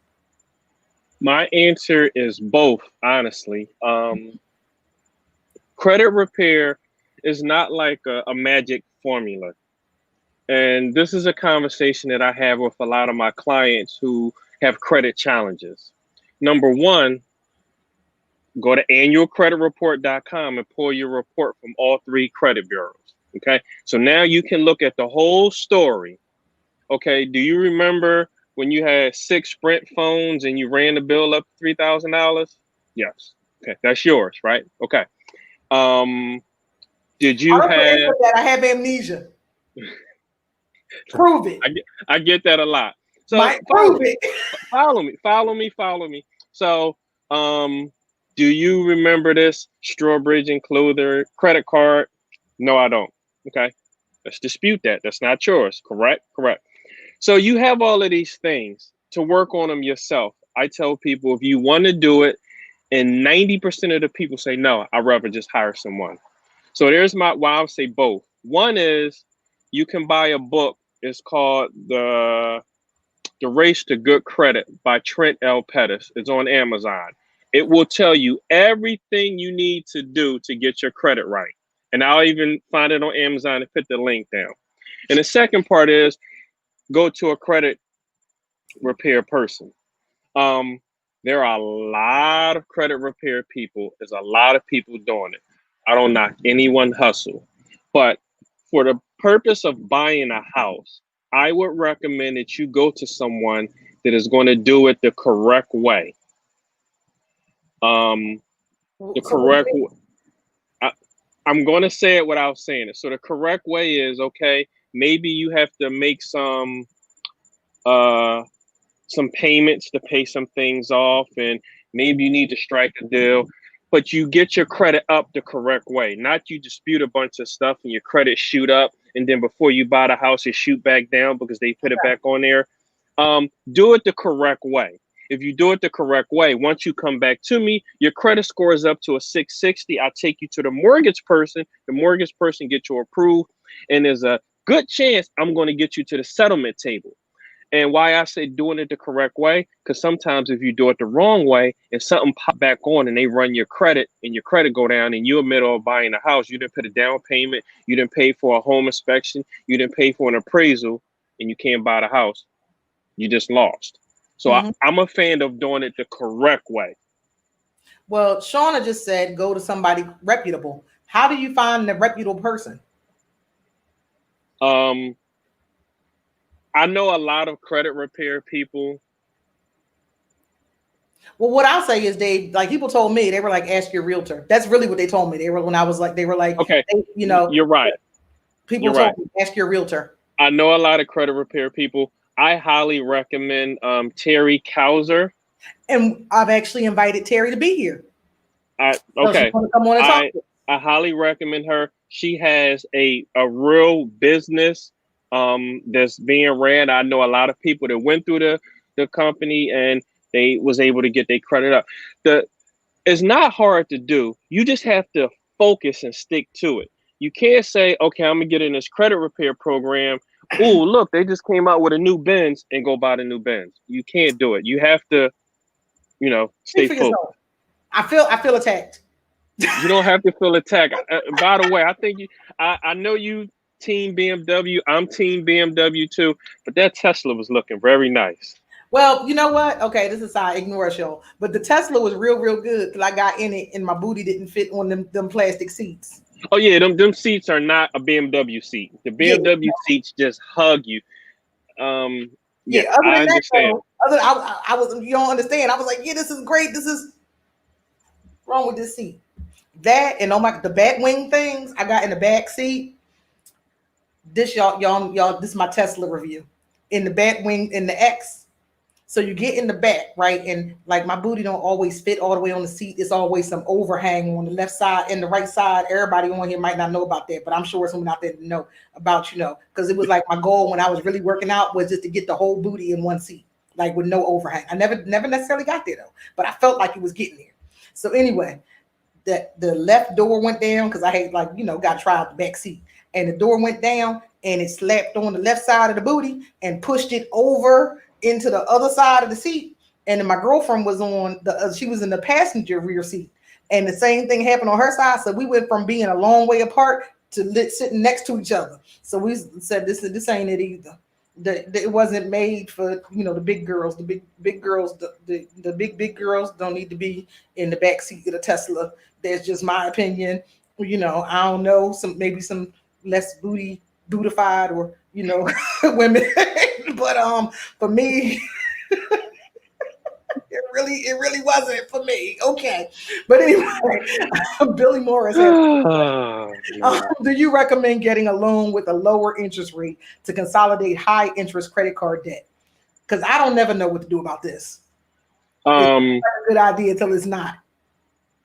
[SPEAKER 2] My answer is both, honestly. Credit repair is not like a magic formula. And this is a conversation that I have with a lot of my clients who have credit challenges. Number one, go to annualcreditreport.com and pull your report from all 3 credit bureaus. Okay. So now you can look at the whole story. Okay. Do you remember when you had 6 Sprint phones and you ran the bill up to $3,000? Yes. Okay. That's yours, right? Okay. Did you have
[SPEAKER 1] that? I have amnesia. Prove it.
[SPEAKER 2] I get that a lot. So
[SPEAKER 1] Might prove it.
[SPEAKER 2] Follow me. So, do you remember this Strawbridge and Cluther credit card? No, I don't. Okay. Let's dispute that. That's not yours. Correct? Correct. So you have all of these things to work on them yourself. I tell people if you want to do it, and 90% of the people say, no, I'd rather just hire someone. So there's why I'll say both. One is you can buy a book. It's called The Race to Good Credit by Trent L. Pettis. It's on Amazon. It will tell you everything you need to do to get your credit right. And I'll even find it on Amazon and put the link down. And the second part is go to a credit repair person. There are a lot of credit repair people. There's a lot of people doing it. I don't knock anyone hustle. But for the purpose of buying a house, I would recommend that you go to someone that is going to do it the correct way. I'm going to say it without saying it. So the correct way is, okay, maybe you have to make some payments to pay some things off, and maybe you need to strike a deal, but you get your credit up the correct way. Not you dispute a bunch of stuff and your credit shoot up, and then before you buy the house, it shoot back down because they put it back on there. Do it the correct way. If you do it the correct way, once you come back to me, your credit score is up to a 660. I take you to the mortgage person. The mortgage person gets you approved, and there's a good chance I'm going to get you to the settlement table. And why I say doing it the correct way, because sometimes if you do it the wrong way and something pop back on and they run your credit and your credit go down and you're in the middle of buying a house, you didn't put a down payment, you didn't pay for a home inspection, you didn't pay for an appraisal, and you can't buy the house, you just lost. So I'm a fan of doing it the correct way.
[SPEAKER 1] Well, Shauna just said go to somebody reputable. How do you find the reputable person?
[SPEAKER 2] I know a lot of credit repair people.
[SPEAKER 1] Well, what I'll say is people told me, they were like, ask your realtor. That's really what they told me. They were like,
[SPEAKER 2] okay, you're right.
[SPEAKER 1] People told me, ask your realtor.
[SPEAKER 2] I know a lot of credit repair people. I highly recommend Terry Kauser.
[SPEAKER 1] And I've actually invited Terry to be here.
[SPEAKER 2] Okay.
[SPEAKER 1] So come on and talk.
[SPEAKER 2] I highly recommend her. She has a real business that's being ran. I know a lot of people that went through the company and they was able to get their credit up. It's not hard to do. You just have to focus and stick to it. You can't say, okay, I'm gonna get in this credit repair program. Oh, look, they just came out with a new Benz, and go buy the new Benz. You can't do it. You have to, stay
[SPEAKER 1] Speak for
[SPEAKER 2] focused.
[SPEAKER 1] yourself. I feel attacked.
[SPEAKER 2] You don't have to feel attacked. By the way, I think I know you team BMW. I'm team BMW too, but that Tesla was looking very nice.
[SPEAKER 1] Well, you know what? Okay, this is how I ignore it, y'all. But the Tesla was real, real good because I got in it and my booty didn't fit on them plastic seats.
[SPEAKER 2] Oh yeah, them seats are not a BMW seat. The
[SPEAKER 1] Yeah,
[SPEAKER 2] BMW seats just hug you. Um, yeah,
[SPEAKER 1] yeah. Other
[SPEAKER 2] I
[SPEAKER 1] than that,
[SPEAKER 2] understand.
[SPEAKER 1] though, I was you don't understand. I was like, yeah, this is great. This is wrong with this seat. That and the back wing things I got in the back seat. This y'all. This is my Tesla review. In the back wing in the X. So you get in the back, right? And like my booty don't always fit all the way on the seat. It's always some overhang on the left side and the right side. Everybody on here might not know about that, but I'm sure someone out there know about, because it was like my goal when I was really working out was just to get the whole booty in one seat, like with no overhang. I never necessarily got there though, but I felt like it was getting there. So anyway, the left door went down because I had got to try out the back seat, and the door went down and it slapped on the left side of the booty and pushed it over into the other side of the seat. And then my girlfriend was on she was in the passenger rear seat, and the same thing happened on her side. So we went from being a long way apart to sitting next to each other. So we said this ain't it either. It wasn't made for the big girls. The big girls, the big girls don't need to be in the back seat of the Tesla. That's just my opinion. I don't know, maybe some less bootified or women, but for me, it really wasn't for me. Okay, but anyway, Billy Morris has. Do you recommend getting a loan with a lower interest rate to consolidate high interest credit card debt? Because I don't never know what to do about this. It's a good idea until it's not.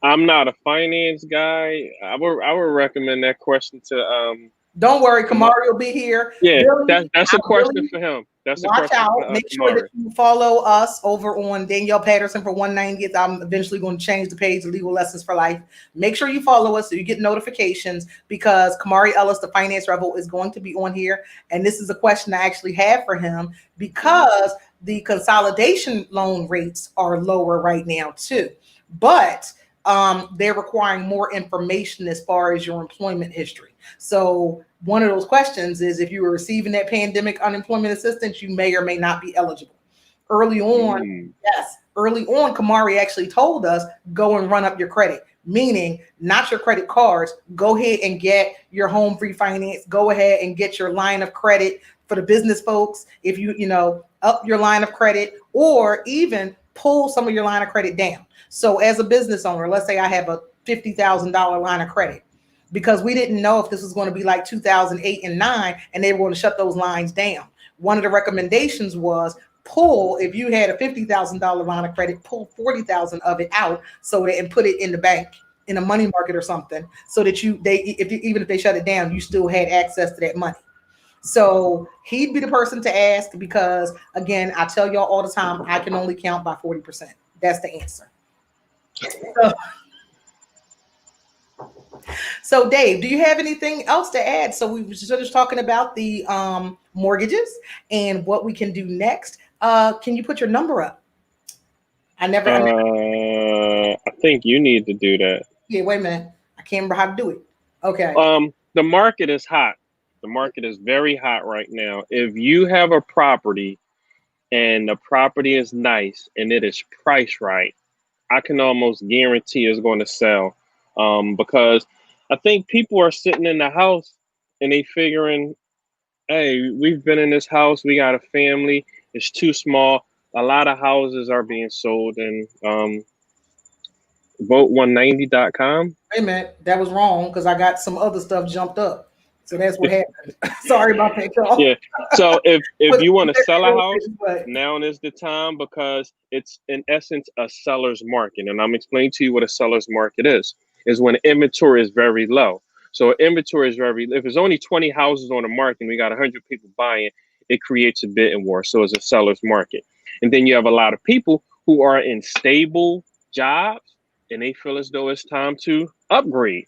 [SPEAKER 2] I'm not a finance guy. I would recommend that question to
[SPEAKER 1] Don't worry, Kamari will be here.
[SPEAKER 2] Yeah,
[SPEAKER 1] Billy,
[SPEAKER 2] that's a question for him. That's a
[SPEAKER 1] watch
[SPEAKER 2] question
[SPEAKER 1] out.
[SPEAKER 2] for
[SPEAKER 1] Make sure that you follow us over on Danyl Patterson for 190th. I'm eventually going to change the page to Legal Lessons for Life. Make sure you follow us so you get notifications, because Kamari Ellis, the Finance Rebel, is going to be on here. And this is a question I actually have for him, because the consolidation loan rates are lower right now too. But they're requiring more information as far as your employment history. So one of those questions is, if you were receiving that pandemic unemployment assistance, you may or may not be eligible. Early on, Kamari actually told us, go and run up your credit, meaning not your credit cards. Go ahead and get your home refinance. Go ahead and get your line of credit for the business folks. If up your line of credit, or even pull some of your line of credit down. So as a business owner, let's say I have a $50,000 line of credit, because we didn't know if this was going to be like 2008 and 9 and they were going to shut those lines down. One of the recommendations was, if you had a $50,000 line of credit, pull 40,000 of it out and put it in the bank, in a money market or something, so that even if they shut it down, you still had access to that money. So he'd be the person to ask, because again, I tell y'all all the time, I can only count by 40%. That's the answer. So Dave, do you have anything else to add? So we were just talking about the mortgages and what we can do next. Can you put your number up? I
[SPEAKER 2] think you need to do that.
[SPEAKER 1] Yeah, wait a minute. I can't remember how to do it. Okay.
[SPEAKER 2] The market is hot. The market is very hot right now. If you have a property and the property is nice and it is priced right, I can almost guarantee it's going to sell. Because I think people are sitting in the house and they figuring, hey, we've been in this house, we got a family, it's too small. A lot of houses are being sold, and vote190.com.
[SPEAKER 1] Wait a minute, that was wrong, because I got some other stuff jumped up. So that's what happened. Sorry about that, y'all.
[SPEAKER 2] Yeah. So if you want to sell a house, now is the time, because it's in essence a seller's market. And I'm explaining to you what a seller's market is when inventory is very low. So inventory is if there's only 20 houses on the market and we got 100 people buying, it creates a bidding war. So it's a seller's market. And then you have a lot of people who are in stable jobs and they feel as though it's time to upgrade.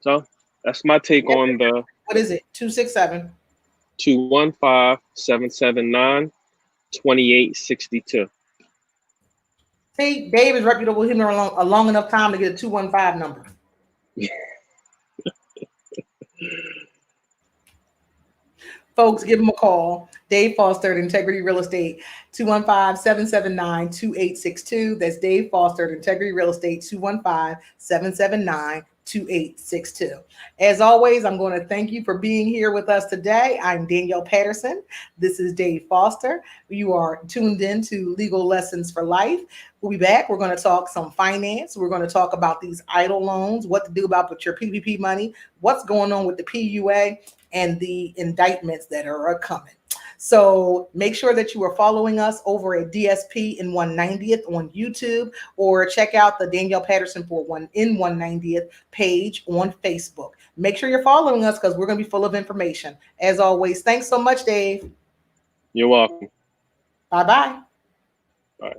[SPEAKER 2] So that's my take on the
[SPEAKER 1] What is it? 267.
[SPEAKER 2] 215-779-2862.
[SPEAKER 1] See, Dave is reputable. He's been around a long enough time to get a 215 number. Folks, give him a call. Dave Foster at Integrity Real Estate, 215-779-2862. That's Dave Foster at Integrity Real Estate, 215-779-2862. As always, I'm going to thank you for being here with us today. I'm Danyl Patterson. This is Dave Foster. You are tuned in to Legal Lessons for Life. We'll be back. We're going to talk some finance. We're going to talk about these idle loans, what to do about with your PPP money, what's going on with the PUA, and the indictments that are coming. So make sure that you are following us over at DSP in 190th on YouTube, or check out the Danyl Patterson for 190th page on Facebook. Make sure you're following us because we're going to be full of information. As always, thanks so much, Dave.
[SPEAKER 2] You're welcome.
[SPEAKER 1] Bye-bye.
[SPEAKER 2] Bye.